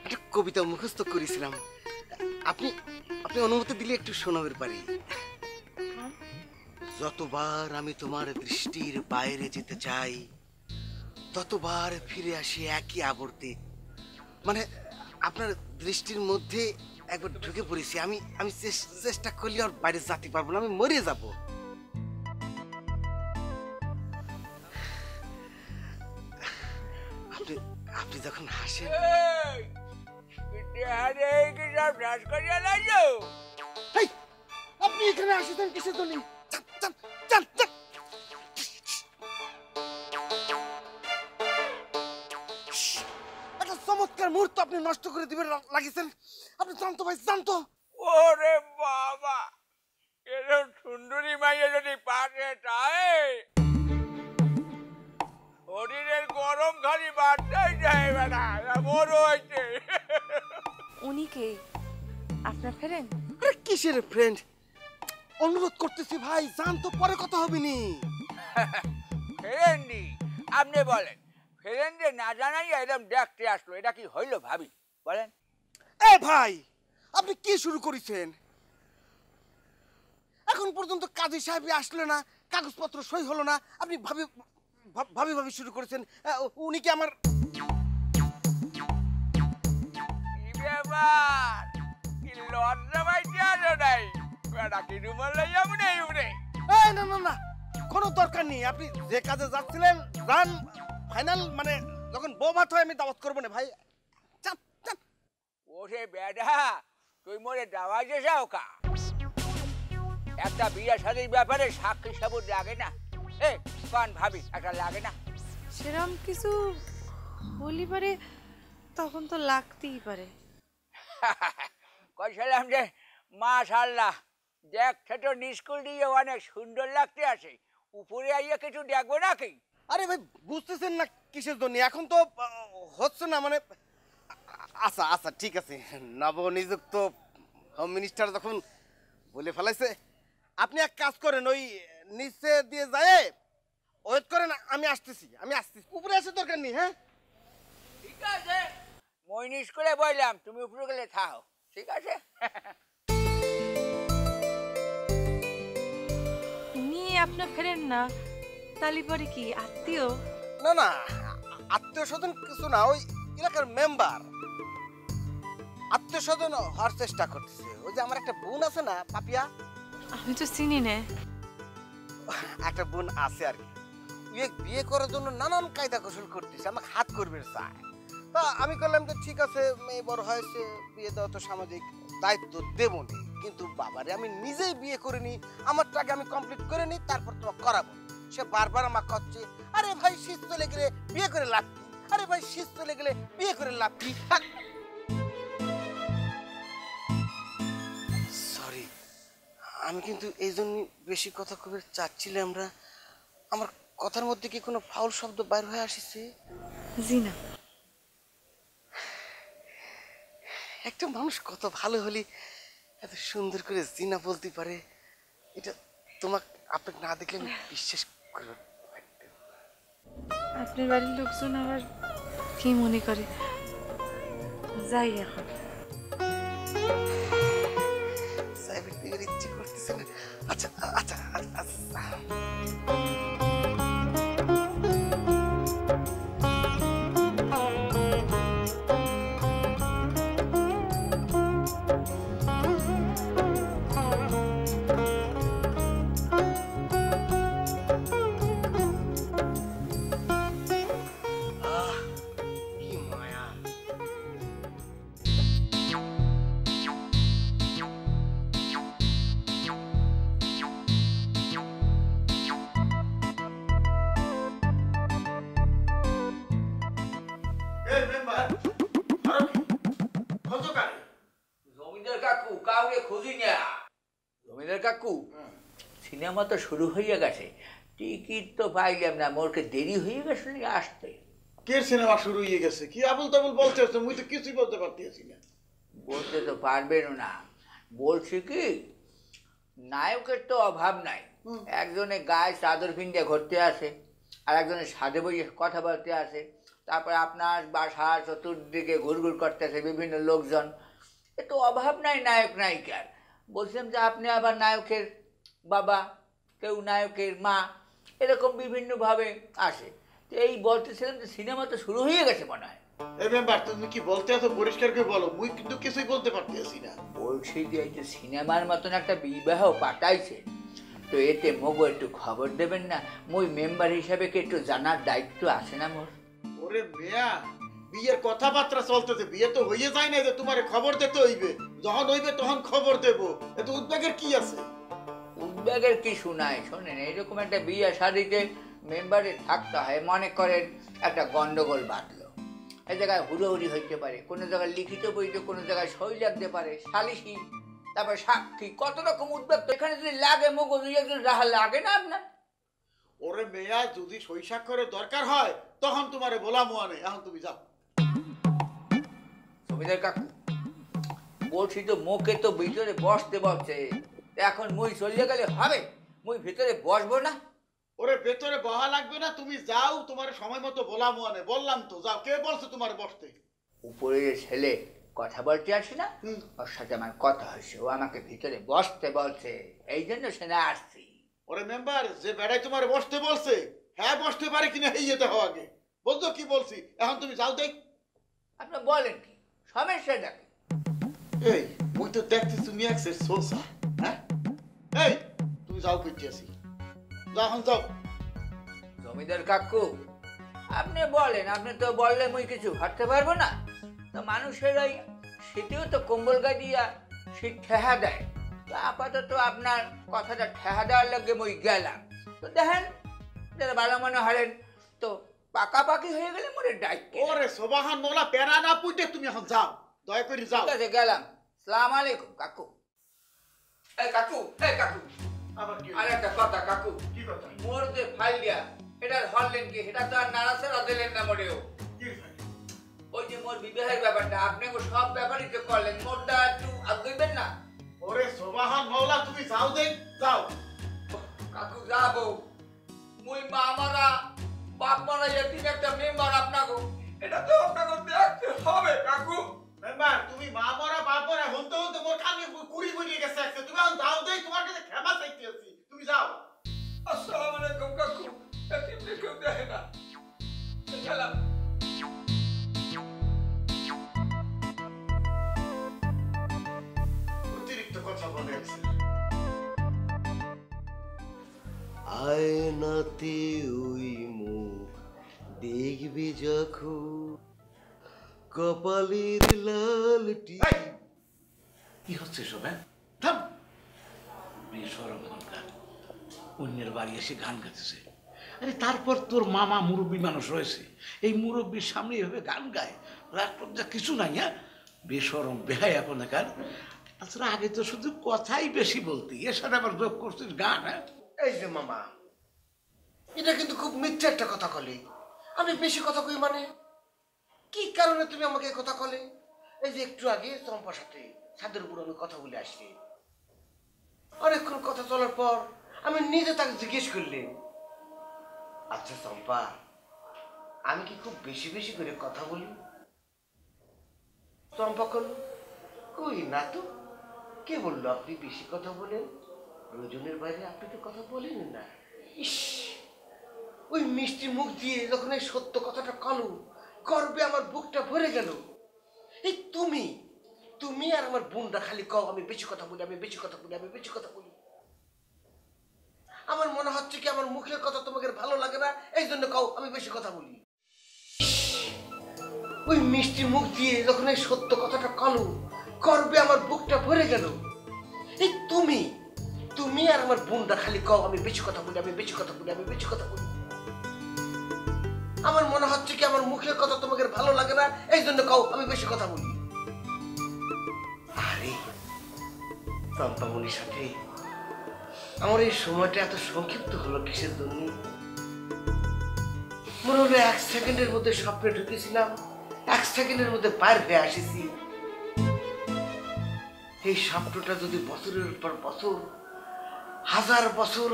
একটা কবিতা মুখস্থ করেছিলাম আপনি আপনি অনুমতি দিলে একটু শোনাবের পারি যতবার আমি তোমার দৃষ্টির বাইরে যেতে চাই ততবার ফিরে আসি একই আবর্তে মানে আপনার দৃষ্টির মধ্যে একবার ঢুকে পড়েছি আমি আমি চেষ্টা করলে আর বাইরে যেতে পারবো না আমি মরে যাব আপনি আপনি যখন হাসেন আপনি এখানে আসেছেন কিসের জন্য একটা চমৎকার মুহূর্ত আপনি নষ্ট করে দিবেন লাগিয়েছেন আপনি জানতো ভাই জানতো ওরে বাবা এরকম সুন্দরী মাইয়া যদি পাশে চায় শরীরের গরম খালি বাড়তেই যায় বেটা বড় হয়েছে উনি কে আপনার ফ্রেন্ড আরে কিসের ফ্রেন্ড অনুরোধ করতেছি ভাই জানতো পরে কথা হবে নি ফ্রেন্ডই আপনি বলেন ফ্রেন্ডে না জানাই এরকম দেখতে আসলো এটা কি হইলো ভাবি বলেন এ ভাই আপনি কি শুরু করেছেন এখন পর্যন্ত কাজী সাহেব আসলে না কাগজপত্র সই হলো না আপনি ভাবি ভাবি ভাবি শুরু করেছেন উনি কি আমার কি ব্যাপার কি লজ্জা পাইতে আছো নাই বেটা কি রুমাল লইয়া মনে উড়ে এই না না না কোনো দরকার নেই আপনি যে কাজে যাচ্ছিলেন যান ফাইনাল মানে যখন বউ ভাত হয় আমি দাওয়াত করবো না ভাই চাপ চাপ ওরে বেটা তুই মোরে দাওয়া যে যাও কা একটা বিয়ে শাদীর ব্যাপারে সাক্ষী সাবুত লাগে না এ কান ভাবি একটা লাগে না সেরকম কিছু বলি পারে তখন তো লাগতেই পারে কইছিলাম যে মাশাআল্লাহ দেখতে তো স্কুল দিয়ে অনেক সুন্দর লাগতে আছে উপরে আইয়া কিছু দেখবো নাকি আরে ভাই বুঝতেছেন না কিসের জন্য এখন তো হচ্ছে না মানে আচ্ছা আচ্ছা ঠিক আছে নবনিযুক্ত হোম মিনিস্টার যখন বলে ফেলাইছে আপনি এক কাজ করেন ওই নিচে দিয়ে যায় ওয়েট করেন আমি আসতেছি উপরে আসে দরকার নেই হ্যাঁ ঠিক আছে মই স্কুলে বললাম তুমি উপরে গেলে থাও ঠিক আছে উনি আপনার ফ্রেন্ড না তালি পরে কি আত্মীয় না না আত্মীয় স্বজন কিছু না ওই এলাকার মেম্বার আত্মীয় স্বজন হওয়ার চেষ্টা করতেছে ওই যে আমার একটা বোন আছে না পাপিয়া আমি তো চিনি না একটা বোন আছে আর কি বিয়ে করার জন্য নানান কায়দা কৌশল করতেছে আমাকে হাত করবে চায় তা আমি করলাম যে ঠিক আছে মেয়ে বড় হয়েছে বিয়ে দেওয়া তো সামাজিক দায়িত্ব দেবো নি কিন্তু বাবারে আমি নিজেই বিয়ে করিনি আমারটাকে আমি কমপ্লিট করে নিই তারপর তোমাকে করাবো সে বারবার আমাকে করছে আরে ভাই শীত চলে গেলে বিয়ে করে লাভ কি আরে ভাই শীত চলে গেলে বিয়ে করে লাভ কি সরি আমি কিন্তু এই জন্য বেশি কথা কবে চাচ্ছিলে আমার কথার মধ্যে কি কোনো ফাউল শব্দ বাইর হয়ে আসিছে জি না একটা মানুষ কত ভালো হলে এত সুন্দর করে জিনা বলতে পারে এটা তোমাকে আপনাকে না দেখলে আমি বিশ্বাস করব আপনার বাড়ির লোকজন আবার কি মনে করে যাই এখন সাহেবের দিকে ইচ্ছে করতেছে না আচ্ছা আচ্ছা আচ্ছা এই মেম্বার আর কি খোঁজো কারে? জমিদার কাকু কাউকে খুঁজি না। জমিদার কাকু সিনেমা তো শুরু হয়ে গেছে, টিকিট তো পাইলাম না, মোরকে দেরি হয়ে গেছে আসতে। কে সিনেমা শুরু হয়ে গেছে? কি আবুল তাবুল বলতে হচ্ছে, মুই তো কিছুই বলতে পারতেছি না। বলতে তো পারবেন না, বলছি কি নায়কের তো অভাব নাই। একজনে গায়ে চাদর পিন্ডে ঘুরতে আসে, আর একজনে সাধে বইয়ে কথা বলতে আসে, তারপরে আপনার বাসা চতুর্দিকে ঘুরঘুর করতে আসে বিভিন্ন লোকজন। এ তো অভাব নাই নায়ক নায়িকার। বলছিলাম যে আপনি আবার নায়কের বাবা, কেউ নায়কের মা, এরকম বিভিন্নভাবে আসে। তো এই বলতেছিলাম যে সিনেমা তো শুরু হয়ে গেছে মনে হয়। এই মেম্বার তুমি কি বলতে আছো পরিষ্কার করে বলো, মুই কিন্তু কিছুই বলতে পারতেছি না। বলছি যে এই যে সিনেমার মতন একটা বিবাহ পাঠাইছে, তো এতে মগো একটু খবর দেবেন না? মই মেম্বার হিসাবে কি একটু জানার দায়িত্ব আছে না মোর? ওরে মেয়া, বিয়ের কথাবার্তা চলতেছে, বিয়ে তো হয়ে যায় না যে তোমারে খবর দিতে হইবে, যখন হইবে তখন খবর দেব। এত উদ্বেগের কি আছে? উদ্বেগের কি শোনায়? শোনেন, এইরকম একটা বিয়ে শাদিতে মেম্বারে থাকতে হয়। মনে করেন একটা গন্ডগোল বাঁধলো, এই জায়গায় হুড়োহুড়ি হইতে পারে, কোনো জায়গায় লিখিত বইতে, কোনো জায়গায় সই লাগতে পারে, সালিশি, তারপর সাক্ষী, কত রকম উদ্বেগ। তো এখানে যদি লাগে মগো দুই একজন রাহা লাগে না আপনার? ওরে মেয়া, যদি সই স্বাক্ষরের দরকার হয় তখন তোমারে বলামো আনে, এখন তুমি যাও। জমিদার কাকু বলছি তো, মুখে তো ভিতরে বসতে বসছে, এখন মুই চলিয়ে গেলে হবে? মুই ভিতরে বসবো না? ওরে ভেতরে বহা লাগবে না, তুমি যাও, তোমার সময় মতো বলামো আনে। বললাম তো যাও। কে বলছে তোমার বসতে? উপরে ছেলে কথা বলতে আসে না, ওর সাথে আমার কথা হয়েছে, ও আমাকে ভিতরে বসতে বলছে, এই জন্য সে না আসছি। ওরে মেম্বার, যে বেড়াই তোমার বসতে বলছে, হ্যাঁ বসতে পারে কিনা এই যেতে হওয়া আগে বলতো কি বলছি। এখন তুমি যাও দেখ। আপনি বলেন কি সমস্যা দেখে? এই মুই তো দেখছি তুমি একসে সোসা। হ্যাঁ এই তুমি যাও করতেছি, এখন যাও। জমিদার কাকু আপনি বলেন, আপনি তো বললে মুই কিছু হাঁটতে পারবো না। তো মানুষের ওই শীতেও তো কম্বল গায়ে দিয়া শীত ঠেহা দেয়। তো আপাতত আপনার কথাটা ঠেহা দেওয়ার লগে মুই গেলাম। তো দেখেন যারা ভালো মনে হারেন, তো পাকাপাকি হয়ে গেলে মোরে ডাইক। ওরে সোবাহান মোলা, প্যারা না পুইতে তুমি এখন যাও, দয়া করে যাও। ঠিক আছে গেলাম। সালাম আলাইকুম কাকু। এই কাকু, এই কাকু, আবার কি? আর একটা কথা কাকু। কি কথা? মোর যে ফাইল দিয়া এটার হরলেন কি? এটা তো আর নাড়াচাড়া দিলেন না মোরেও। কি ফাইল? ওই যে মোর বিবাহের ব্যাপারটা আপনি সব ব্যাপারই তো করলেন, মোরটা একটু আগাইবেন না? ওরে সোবাহান মওলা, তুমি যাও দেখ, যাও। কাকু যাবো, মুই মা মারা বাপ মারা এতিম একটা মেম্বার আপনাকে, এটা তো আপনাকে দেখতে হবে কাকু। মেম্বার, তুমি মা মরা বাপ মরা হতে হতে মোর কানে কুড়ি বুঝিয়ে গেছে একসে। তুমি এখন যাও দেখ, তোমার কাছে ক্ষমা চাইতে আছি, তুমি যাও। আসসালামু আলাইকুম কাকু। এতিম কেউ দেখে না, গেলাম। অতিরিক্ত কথা বলে একসে। আয়নাতে ওই মুখ দেখবি যখন, কপালের লালটি। কি হচ্ছে সব? হ্যাঁ থাম, বেশরম গান, অন্যের বাড়ি এসে গান গাইতেছে। আরে তারপর তোর মামা মুরব্বী মানুষ রয়েছে, এই মুরব্বীর সামনে এভাবে গান গায়, রাগ লজ্জা কিছু নাই। হ্যাঁ বেশরম বেহায়া কোনাকার। তাছাড়া আগে তো শুধু কথাই বেশি বলতি, এর সাথে আবার যোগ করছিস গান। হ্যাঁ এই যে মামা, এটা কিন্তু খুব মিথ্যা একটা কথা কলে। আমি বেশি কথা কই মানে? কি কারণে তুমি আমাকে কথা কলে? এই যে একটু আগে চম্পার সাথে ছাদের উপর আমি কথা বলে আসছি, অনেকক্ষণ কথা চলার পর আমি নিজে তাকে জিজ্ঞেস করলাম, আচ্ছা চম্পা, আমি কি খুব বেশি বেশি করে কথা বলি? চম্পা করল, কই না তো। কে বললো আপনি বেশি কথা বলেন? প্রয়োজনের বাইরে আপনি তো কথা বলেন না। ইস, ওই মিষ্টি মুখ দিয়ে যখন এই সত্য কথাটা কলো, গর্বে আমার বুকটা ভরে গেল। এই তুমি আর আমার বোনটা খালি কও আমি বেশি কথা বলি, আমি বেশি কথা বলি, আমি বেশি কথা বলি। আমার মনে হচ্ছে কি আমার মুখের কথা তোমাকে ভালো লাগে না, এই জন্য কও আমি বেশি কথা বলি। ওই মিষ্টি মুখ দিয়ে যখন এই সত্য কথাটা কলো, গর্বে আমার বুকটা ভরে গেল। এই তুমি আর আমার বোনটা খালি কও আমি বেশি কথা বলি, আমি বেশি কথা বলি, আমি বেশি কথা বলি। আমার মনে হচ্ছে হচ্ছে কি আমার মুখের কথা তোমাকে ভালো লাগে না, এই জন্য কও আমি বেশি কথা বলি। আরে চম্পামণির সাথে আমার এই সময়টা এত সংক্ষিপ্ত হলো কিসের জন্য? মনে হলো 1 সেকেন্ডের মধ্যে স্বপ্নে ঢুকেছিলাম, 1 সেকেন্ডের মধ্যে পার হয়ে আসিছি। এই স্বপ্নটা যদি বছরের পর বছর, 1000 বছর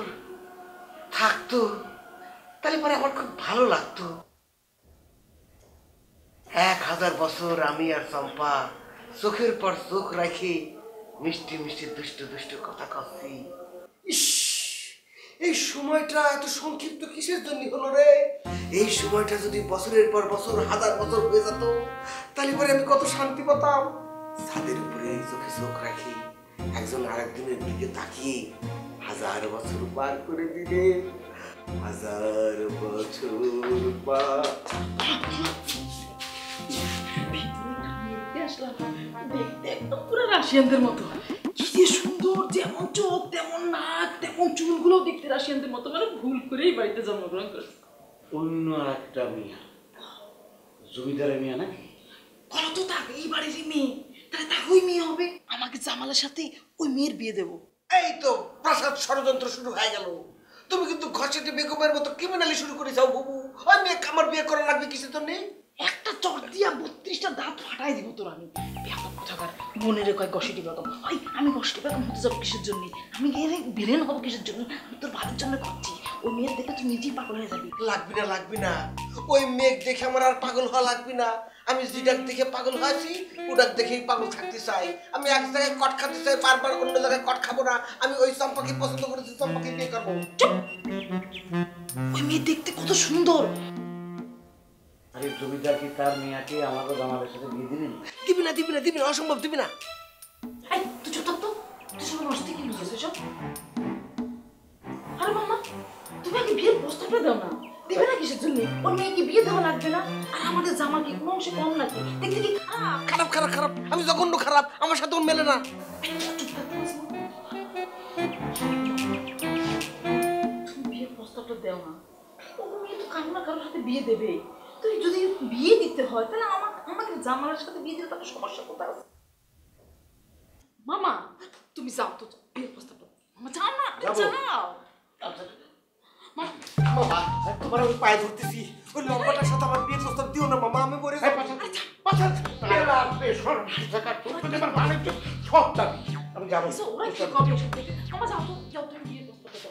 থাকতো তাহলে পরে আমার খুব ভালো লাগতো। 1000 বছর আমি আর চম্পা চোখের পর চোখ রাখি মিষ্টি মিষ্টি দুষ্ট দুষ্ট কথা কচ্ছি। ইস, এই সময়টা এত সংক্ষিপ্ত কিসের জন্য হলো রে? এই সময়টা যদি বছরের পর বছর, 1000 বছর হয়ে যেত তাহলে পরে আমি কত শান্তি পেতাম। ছাদের উপরে চোখে চোখ রাখি একজন আরেকজনের দিকে তাকিয়ে 1000 বছর পার করে দিলে, 1000 বছর পার। দেখতে একদম পুরো রাশিয়ানদের মতো, কি যে সুন্দর, যেমন চোখ তেমন নাক তেমন চুলগুলো দেখতে রাশিয়ানদের মতো। মানে ভুল করেই বাড়িতে জন্মগ্রহণ করেছে। অন্য একটা মিয়া, জমিদারের মিয়া নাকি? বলো তো, তাকে এই বাড়ির মেয়ে, তাহলে তাকে ওই মেয়ে হবে। আমাকে জামালের সাথে ওই মেয়ের বিয়ে দেবো। এই তো প্রাসাদ ষড়যন্ত্র শুরু হয়ে গেল। তুমি কিন্তু ঘষেটে বেগমের মতো ক্রিমিনালি শুরু করে যাও বাবু। ওই মেয়ে আমার বিয়ে করা লাগবে কিসের জন্য? একটা চট দিয়া 32টা দাঁত ফাটাই দিব তোর আমি। বেয়াদব কোথাকার, মনে রে কয় গসিটি বেগম। ভাই আমি গসিটি বেগম হতে যাবো কিসের জন্য? আমি ভিলেন হবো কিসের জন্য? আমি তোর ভালোর জন্য করছি। ওই মেয়ের দেখে তুই নিজেই পাগল হয়ে যাবি। লাগবি না, লাগবি না। ওই মেয়ে দেখে আমার আর পাগল হওয়া লাগবি না। আমি যেটাক দেখে পাগল হয়েছি ওটাক দেখেই পাগল থাকতে চাই। আমি এক জায়গায় কট খাতে চাই, বারবার অন্য জায়গায় কট খাবো না। আমি ওই চম্পাকে পছন্দ করেছি, চম্পাকে বিয়ে করবো। ওই মেয়ে দেখতে কত সুন্দর। আরে জমিদার কি তার মেয়াকে আমাকে জামালের সাথে বিয়ে দিবেন? দিবি না, দিবি না, দিবি না, অসম্ভব, দিবি না। এই তুই চুপ থাক তো, তুই সব নষ্ট কি বুঝেছিস সব? আরে মামা, তুমি আগে বিয়ের প্রস্তাবটা দাও না। দেবে না কিসের জন্য? ওর মেয়েকে বিয়ে দেওয়া লাগবে না? আর আমাদের জামা কি কোনো অংশে কম নাকি? দেখতে কি খারাপ? খারাপ, খারাপ, খারাপ। আমি জঘন্য খারাপ, আমার সাথে ওর মেলে না। তুমি বিয়ের প্রস্তাবটা দাও না। ও মেয়ে তো কারো না কারোর সাথে বিয়ে দেবে। তুই যদি বিয়ে দিতে হয় তাহলে আমাকে জামালের সাথে বিয়ে দিলে তার সমস্যা কোথায় আছে? মামা তুমি যাও তো, বিয়ের প্রস্তাবটা। মামা যাও না, যাও। মামা, তোমার আমি পায়ে ধরতেছি। ওই লম্বাটার সাথে আমার বিয়ের প্রস্তাব দিও না মামা, আমি মরে যাবো। আমি যাবো। ওরা কি কবে এসব থেকে? মামা যাও তো, যাও তুমি বিয়ের প্রস্তাবটা দাও।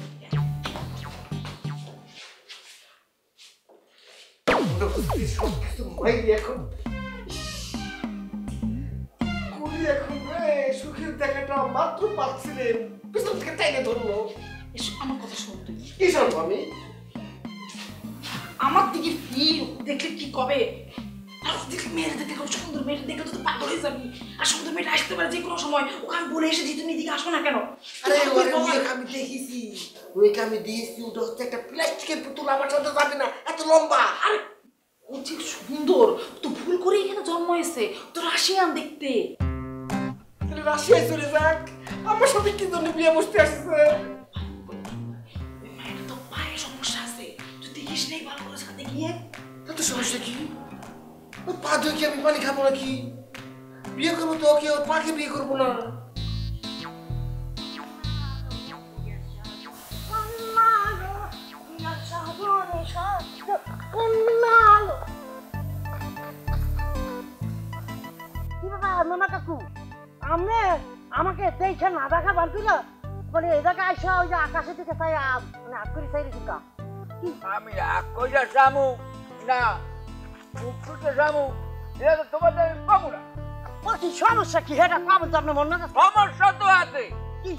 সুখের দেখাটা মাত্র পাচ্ছিলেন, পিছন থেকে টাইনে ধরলো। আমার কথা শোন তুই। কি শুনবো আমি? আমার দিকে ফির, দেখলে কি কবে? আর দেখলে মেয়েটা দেখতে খুব সুন্দর, মেয়েটা দেখলে তো পাগল হয়ে যাবি। আর সুন্দর মেয়েটা আসতে পারে যে কোনো সময়। ওকে আমি বলে এসেছি তুমি এদিকে আসো না কেন? আরে আমি দেখেছি, ওইটা আমি দিয়েছি। ওটা হচ্ছে একটা প্লাস্টিকের পুতুল, আমার সাথে যাবে না, এত লম্বা। আরে ও যে সুন্দর, তো ভুল করে এখানে জন্ম হয়েছে। তো রাশিয়ান দেখতে। তাহলে রাশিয়ায় চলে যাক, আমার সাথে কি জন্য বিয়ে বসতে আসছে? মেয়েটা তো পায়ে সমস্যা আছে, তুই দেখিস নেই ভালো করে সাথে গিয়ে। তাতে সমস্যা কি? ওর পা ধুয়ে কি আমি পানি খাবো নাকি? বিয়ে করবো তো ওকে, ওর পাকে বিয়ে করবো না। মামা কাকু, আপনি আমাকে দেখে না দেখা বার করলো, মানে এই জায়গায় আইসা ওই যে আকাশের দিকে চাই মানে আগ করে চাই রেখে। আমি রাগ কইরা যামু না মুখতে যামু, এটা তো তোমাদের আমি পাবো না। কি সমস্যা কি? এটা পাবো তো আপনার মনে আছে? সমস্যা তো আছে। কি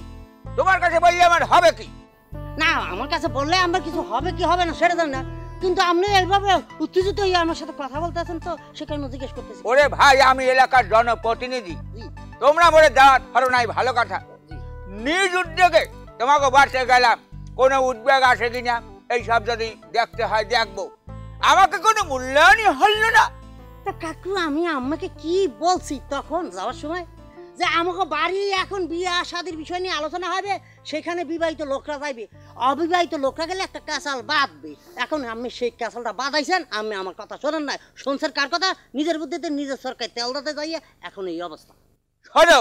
তোমার কাছে বললে আমার হবে কি? না, আমার কাছে বললে আমার কিছু হবে কি হবে না সেটা জানি না, কিন্তু আপনি এইভাবে উত্তেজিত হয়ে আমার সাথে কথা বলতেছেন তো সেখানে জিজ্ঞেস করতেছি। ওরে ভাই, আমি এলাকার জনপ্রতিনিধি, তোমরা মরে দাওয়াত করো নাই, ভালো কথা। নিজ উদ্যোগে তোমাকে বাড়তে গেলাম, কোনো উদ্বেগ আসে কিনা এইসব যদি দেখতে হয় দেখবো। আমাকে কোনো মূল্যায়নই হলো না। তা কাকু, আমি আম্মাকে কি বলছি তখন যাওয়ার সময় যে আমাকে বাড়ি এখন বিয়ে শাদীর বিষয় নিয়ে আলোচনা হবে, সেখানে বিবাহিত লোকরা যাইবে, অবিবাহিত লোকরা গেলে একটা ক্যাসাল বাঁধবে। এখন আমি সেই ক্যাসালটা বাঁধাইছেন, আমি আমার কথা শোনেন না, শুনছেন কার কথা? নিজের বুদ্ধিতে নিজের সরকার তেল দিতে যাইয়া এখন এই অবস্থা। শোনো,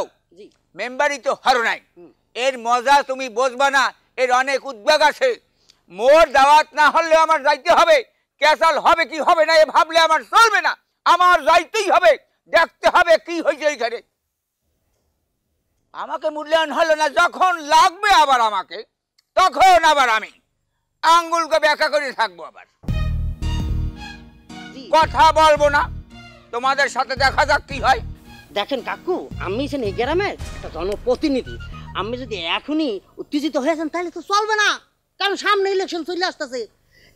মেম্বারই তো হারো নাই, এর মজা তুমি বুঝবা না, এর অনেক উদ্বেগ আছে। মোর দাওয়াত না হলে আমার যাইতে হবে, ক্যাসাল হবে কি হবে না এ ভাবলে আমার চলবে না, আমার যাইতেই হবে, দেখতে হবে কি হয়েছে এইখানে। আমাকে মূল্যায়ন হলো না, যখন লাগবে আবার আমাকে, তখন আবার আমি আঙ্গুলকে ব্যাখ্যা করে থাকবো, আবার কথা বলবো না। তোমাদের সাথে দেখা যাক কি হয়। দেখেন কাকু, আমি এই গ্রামের একটা জনপ্রতিনিধি, আমি যদি এখনই উত্তেজিত হয়েছেন তাহলে তো চলবে না, কারণ সামনে ইলেকশন চলে আসতেছে।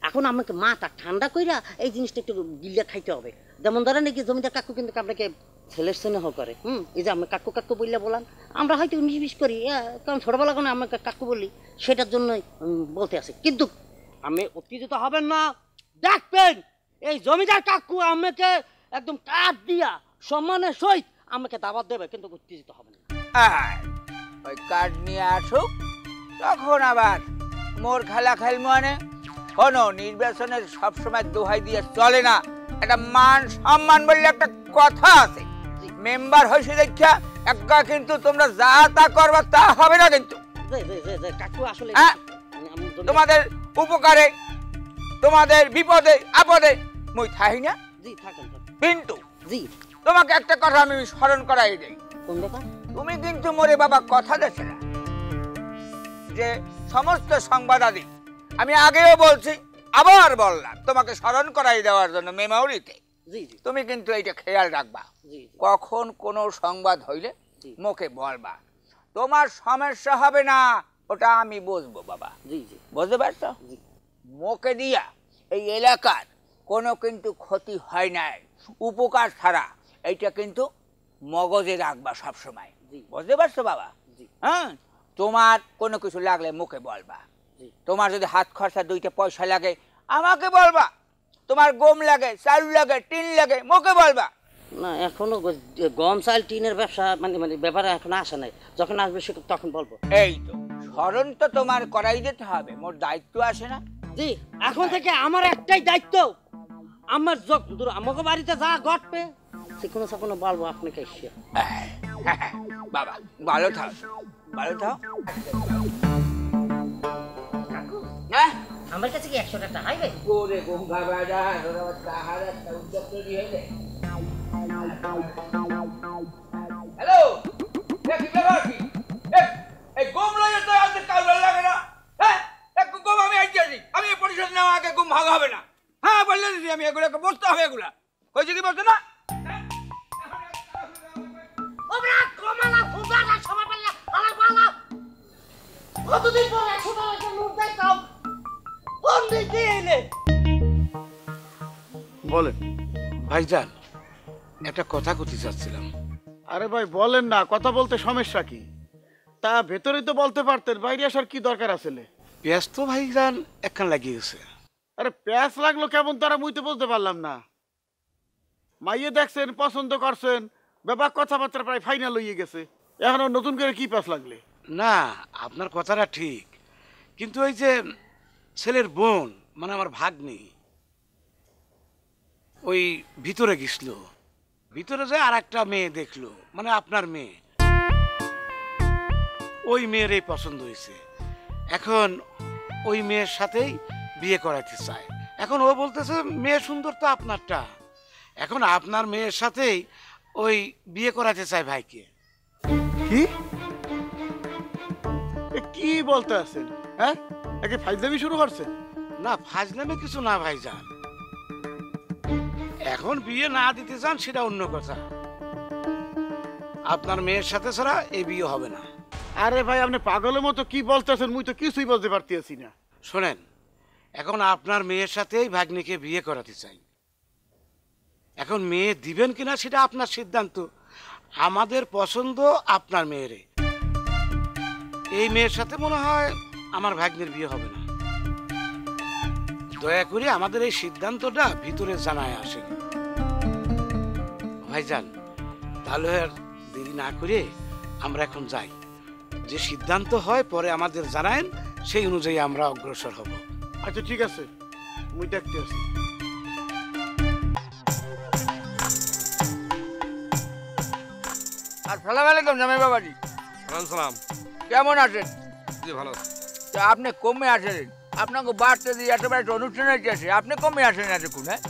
এখন আমাকে মাথা ঠান্ডা কইরা এই জিনিসটা একটু গিলিয়া খাইতে হবে। যেমন ধরেন কি জমিদার কাকু কিন্তু আপনাকে ছেলের স্নেহ করে, এই যে আমি কাকু কাকু বললে বললাম, আমরা হয়তো 19-20 করি, কারণ ছোটবেলা কোনো আমাকে কাকু বলি, সেটার জন্যই বলতে আসি। কিন্তু আমি উত্তেজিত হবেন না, দেখবেন এই জমিদার কাকু আমাকে একদম কাঠ দিয়া সম্মানের সহিত আমাকে দাওয়াত দেবে, কিন্তু উত্তেজিত হবে না। ওই কার্ড নিয়ে আসুক, তখন আবার মোর খেলা খেলবো। মানে শোনো, নির্বাচনের সবসময় দোহাই দিয়ে চলে না, একটা মান সম্মান বললে একটা কথা আছে। মেম্বার হয়েছে দেখা একটা কিন্তু তোমরা যা তা করবা তা হবে না, কিন্তু কাকু আসলে তোমাদের উপকারে তোমাদের বিপদে আপদে মই থাকি না। কিন্তু তোমাকে একটা কথা আমি স্মরণ করাই দেই, তুমি কিন্তু মোরে বাবা কথা দিয়েছে না যে সমস্ত সংবাদাদি, আমি আগেও বলছি আবার বললাম তোমাকে স্মরণ করাই দেওয়ার জন্য মেমোরিতে, তুমি কিন্তু এইটা খেয়াল রাখবা, কখন কোনো সংবাদ হইলে মুখে বলবা, তোমার সমস্যা হবে না, ওটা আমি বুঝবো বাবা। বুঝতে পারছো? মুখে দিয়া এই এলাকার কোনো কিন্তু ক্ষতি হয় নাই, উপকার ছাড়া, এইটা কিন্তু মগজে রাখবা সবসময়। বুঝতে পারছো বাবা? হ্যাঁ, তোমার কোনো কিছু লাগলে মুখে বলবা, তোমার যদি হাত খরচা 2টা পয়সা লাগে আমাকে বলবা, তোমার গম লাগে, চাল লাগে, টিন লাগে, মুখে বলবা। না, এখনো গম চাল টিনের ব্যবসা মানে ব্যাপারে এখন আসে নাই, যখন আসবে সে তখন বলবো। এই তো স্মরণ তো তোমার করাই দিতে হবে, মোর দায়িত্ব আসে না? জি, এখন থেকে আমার একটাই দায়িত্ব, আমার আমাকে বাড়িতে যা ঘটবে সে কোনো সপনো বলবো আপনাকে। বাবা ভালো থাক, ভালো থাক। হ্যাঁ, আমার কাছে কি 100 টাকা হাইবে? ওরে গঙ্গা বাজা তাহার একটা উদ্যোগ তৈরি হয়েছে। হ্যালো, কি ব্যাপার কি? এই গম লইয়ে তো আজ কাল লাগে না। হ্যাঁ, এক গম আমি আইছি, আমি এই পরিষদ নেওয়া আগে গম ভাগ হবে না। হ্যাঁ বললে দিদি, আমি এগুলোকে বসতে হবে, এগুলা কইছে কি বলছে না? ওরা কমালা ফুজারা সবাই বললা আলা বালা কতদিন পরে ছোট একটা লোক দেখাও কোন দিকে এলে। বলেন ভাইজান, একটা কথা কইতে চাচ্ছিলাম। আরে ভাই বলেন না, কথা বলতে সমস্যা কি? তা ভেতরে তো বলতে পারতেন, বাইরে আসার কি দরকার আছে? পেঁয়াজ তো ভাইজান একখান লাগিয়ে গেছে। আরে পেঁয়াজ লাগলো কেমন তারা মুইতে বলতে পারলাম না। মাইয়ে দেখছেন, পছন্দ করছেন, ব্যাপার কথাবার্তা প্রায় ফাইনাল হয়ে গেছে, এখন নতুন করে কি পেঁয়াজ লাগলে? না, আপনার কথাটা ঠিক, কিন্তু ওই যে ছেলের বোন মানে আমার ভাগ্নি ওই ভিতরে গেছিল, ভিতরে যায় আর একটা মেয়ে দেখলো, মানে আপনার মেয়ে, ওই মেয়ের এই পছন্দ হয়েছে। এখন ওই মেয়ের সাথেই বিয়ে করাইতে চায়। এখন ও বলতেছে মেয়ে সুন্দর তো আপনারটা, এখন আপনার মেয়ের সাথেই ওই বিয়ে করাতে চায় ভাইকে। কি কি বলতে আছেন? হ্যাঁ, একে ফাইজলামি শুরু করছেন? না, ফাজলামি কিছু না ভাইজান, এখন বিয়ে না দিতে চান সেটা অন্য কথা, আপনার মেয়ের সাথে ছাড়া এই বিয়ে হবে না। আরে ভাই, আপনি পাগলের মতো কি বলতেছেন, মুই তো কিছুই বলতে পারতেছি না। শোনেন, এখন আপনার মেয়ের সাথেই ভাগ্নিকে বিয়ে করাতে চাই, এখন মেয়ে দিবেন কিনা সেটা আপনার সিদ্ধান্ত, আমাদের পছন্দ আপনার মেয়েরে, এই মেয়ের সাথে মনে হয় আমার ভাগ্নের বিয়ে হবে না। দয়া করে আমাদের এই সিদ্ধান্তটা ভিতরে জানায় আসেন ভাইজান। তাহলে আর দেরি না করে আমরা এখন যাই, যে সিদ্ধান্ত হয় পরে আমাদের জানায়েন, সেই অনুযায়ী আমরা অগ্রসর হব। আচ্ছা ঠিক আছে, মুই দেখতে আছি। আসসালামু আলাইকুম জামাই বাবাজি। সালাম। কেমন আছেন? জি ভালো আছি। তা আপনি কমে আসেন, আপনাকে বাড়তে দিয়ে একেবারে একটা অনুষ্ঠান হয়েছে, আপনি কমে আসেন এতক্ষণ? হ্যাঁ,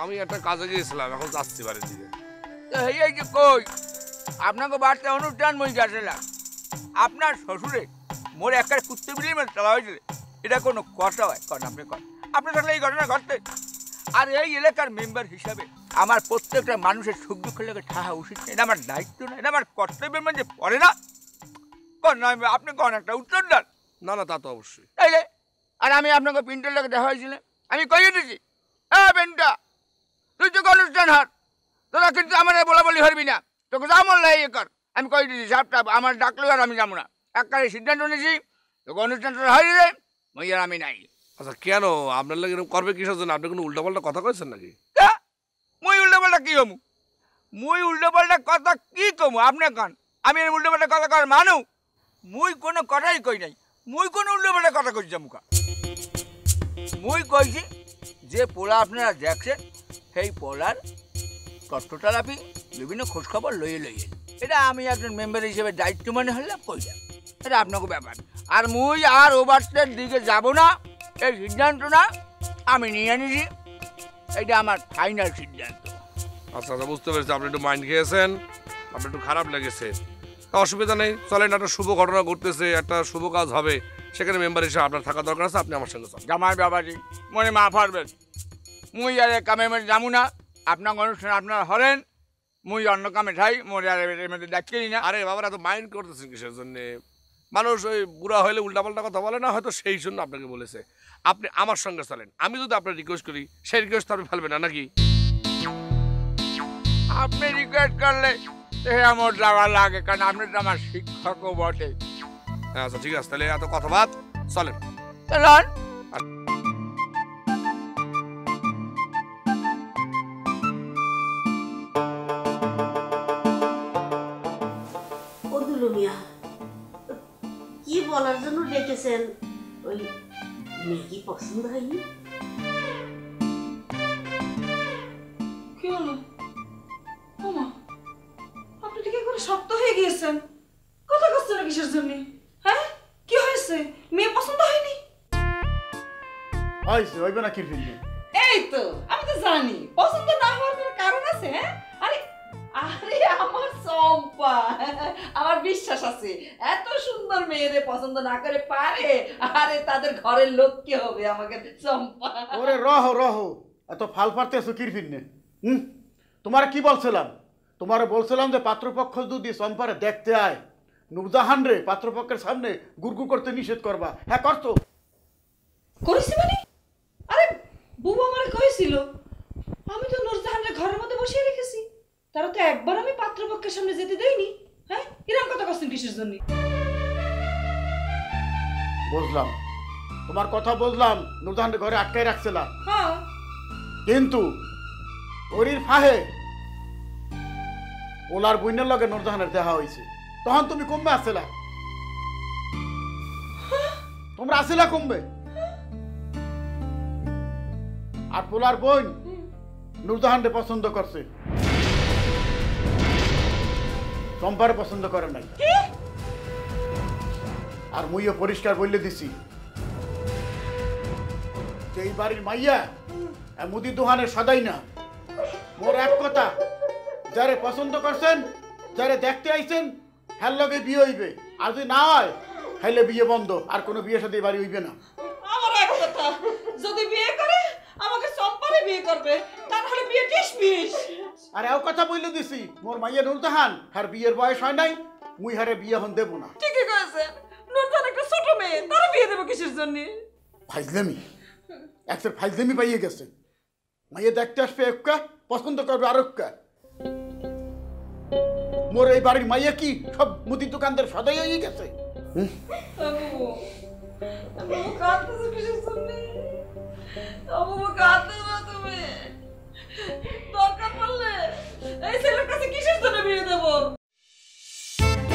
আমি একটা কাজে গিয়েছিলাম, এখন যাচ্ছি বাড়ির দিকে। তো এই যে কই আপনাকে বাড়তে অনুষ্ঠান মই গেছিলাম, আপনার শ্বশুরে মোর একটা কুত্তে বিলির মধ্যে চলা হয়েছিল, এটা কোনো কথা হয়? কন আপনি কন, আপনি থাকলে এই ঘটনা ঘটতে। আর এই এলাকার মেম্বার হিসাবে আমার প্রত্যেকটা মানুষের সুখ দুঃখের লেগে ঠাহা উচিত, এটা আমার দায়িত্ব না, এটা আমার কর্তব্যের মধ্যে পড়ে না? কন না, আপনি কন একটা উত্তর দেন। না না, তা তো অবশ্যই। তাইলে আর আমি আপনাকে পিন্টার লোকে দেখা হয়েছিল, আমি কইয়ে দিছি, হ্যাঁ পিন্টা তুই তো অনুষ্ঠান হার, তোরা কিন্তু আমার বলা বলি হরবি না, তোকে যা মন লাগে ইয়ে কর। আমি কই দিছি সাপটা আমার ডাকলো আর আমি যাবো না, একবারে সিদ্ধান্ত নিয়েছি, তোকে অনুষ্ঠানটা হয়ে যায় মই আর আমি নাই। আচ্ছা কেন আপনার লাগে এরকম করবে কিসের জন্য? আপনি কোনো উল্টাপাল্টা কথা কইছেন নাকি? মুই উল্টাপাল্টা কি হমু? মুই উল্টাপাল্টা কথা কি কমু আপনি কন? আমি এর উল্টাপাল্টা কথা কর মানু? মুই কোনো কথাই কই নাই, মুই কোনো উল্টাপাল্টা কথা কইছি মুখা? মুই কইছি যে পোলা আপনারা দেখছেন সেই পোলার তথ্যটা আপনি বিভিন্ন খোঁজখবর লইয়ে লইয়ে, এটা আমি একজন মেম্বার হিসেবে দায়িত্ব মনে হলাম কইলাম, এটা আপনাকে ব্যাপার। আর মুই আর ওভারস্টের দিকে যাব না, এই সিদ্ধান্ত না আমি নিয়ে নিছি, এটা আমার ফাইনাল সিদ্ধান্ত। আচ্ছা আচ্ছা, বুঝতে পেরেছি, আপনি একটু মাইন্ড খেয়েছেন, আপনার একটু খারাপ লেগেছে, অসুবিধা নেই, চলেন, একটা শুভ ঘটনা ঘটতেছে, একটা শুভ কাজ হবে, সেখানে মেম্বার হিসেবে আপনার থাকা দরকার আছে, আপনি আমার সঙ্গে চলেন। জামাই বাবাজি মনে মা ফারবেন, মুই আর কামে যাবো না, আপনার অনুষ্ঠান আপনার হরেন, মুই অন্য কামে ঠাই, মোর আর এর মধ্যে ডাকি না। আরে বাবার এত মাইন্ড করতেছেন কিসের জন্যে? মানুষ ওই বুড়া হইলে উল্টাপাল্টা কথা বলে না, হয়তো সেই জন্য আপনাকে বলেছে। আপনি আমার সঙ্গে চলেন, আমি যদি আপনার রিকোয়েস্ট করি সেই রিকোয়েস্ট আপনি ফেলবেন না নাকি? আপনি রিকোয়েস্ট করলে আমার যাওয়া লাগে, কারণ আপনি তো আমার শিক্ষকও বটে। আচ্ছা ঠিক আছে, তাহলে এত কথা বাদ, চলেন চলেন। মিয়া কি বলার জন্য ডেকেছেন? ওই মেয়ে কি পছন্দ হয়নি? কি হলো? ওমা, আপনি ঠিক করে শক্ত হয়ে গিয়েছেন, কথা করছেন না কিসের জন্য? হ্যাঁ, কি হয়েছে? মেয়ে পছন্দ হয়নি? হয়েছে, হইবে না কি ফিরবে? এই তো আমি তো জানি পছন্দ না হওয়ার কোনো কারণ আছে। হ্যাঁ, আরে আরে আমার চম্পা, আমার বিশ্বাস আছে এত সুন্দর মেয়েরে পছন্দ না করে পারে, আরে তাদের ঘরের লোক কি হবে আমাকে চম্পা? ওরে রহ রহ, এত ফাল পারতেছো কি ফিরনে? তোমার কি বলছিলাম? তোমারে বলছিলাম যে পাত্রপক্ষ যদি চম্পারে দেখতে আয়, নূরজাহান রে পাত্রপক্ষের সামনে গুরগুর করতে নিষেধ করবা। হ্যাঁ করছো? করেছি মানে? আরে বুবু আমারে কইছিল, আমি তো নূরজাহানের ঘরের মধ্যে বসিয়ে রেখেছি, তারা তো একবার আমি পাত্রপক্ষের সামনে যেতে দেইনি। হ্যাঁ, এরকম কথা করছেন কিসের জন্য? বুঝলাম, তোমার কথা বুঝলাম, নূরজাহানের ঘরে আটকাই রাখছিলাম, হ্যাঁ, কিন্তু ওরির ফাহে ওলার বইনের লগে নূরজাহানের দেখা হয়েছে, তখন তুমি কমবে আসছিলা? তোমরা আসিলা কমবে? আর পোলার বোন নূরজাহানকে পছন্দ করছে, চম্পারে পছন্দ করে নাই। আর মুইও পরিষ্কার বললে দিছি যে এই বাড়ির মাইয়া মুদি দোহানে সদাই না। মোর এক কথা, যারে পছন্দ করছেন, যারে দেখতে আইছেন, হ্যার লগে বিয়ে হইবে, আর যদি না হয় হইলে বিয়ে বন্ধ, আর কোনো বিয়ের সাথে বাড়ি হইবে না। আমার এক কথা, যদি বিয়ে করে আমাকে চম্পারে বিয়ে করবে, তাহলে বিয়ে ডিসমিস। আর এও কথা বললে দিছি, মোর মাইয়া নূরজাহান আর বিয়ের বয়স হয় নাই, মুই হারে বিয়ে হন দেব না। ঠিকই কয়েছে, নূরজাহান একটা ছোট মেয়ে, তার বিয়ে দেবো কিসের জন্য? ফাইজলামি, একসের ফাইজলামি পাইয়ে গেছে। মাইয়া দেখতে আসবে একটা, পছন্দ করবে আর একটা। মোর এই বাড়ির মাইয়া কি সব মুদি দোকানদার সদাই হয়ে গেছে? দরকার পড়লে এই ছেলের কাছে কিসের জন্য বিয়ে দেবো?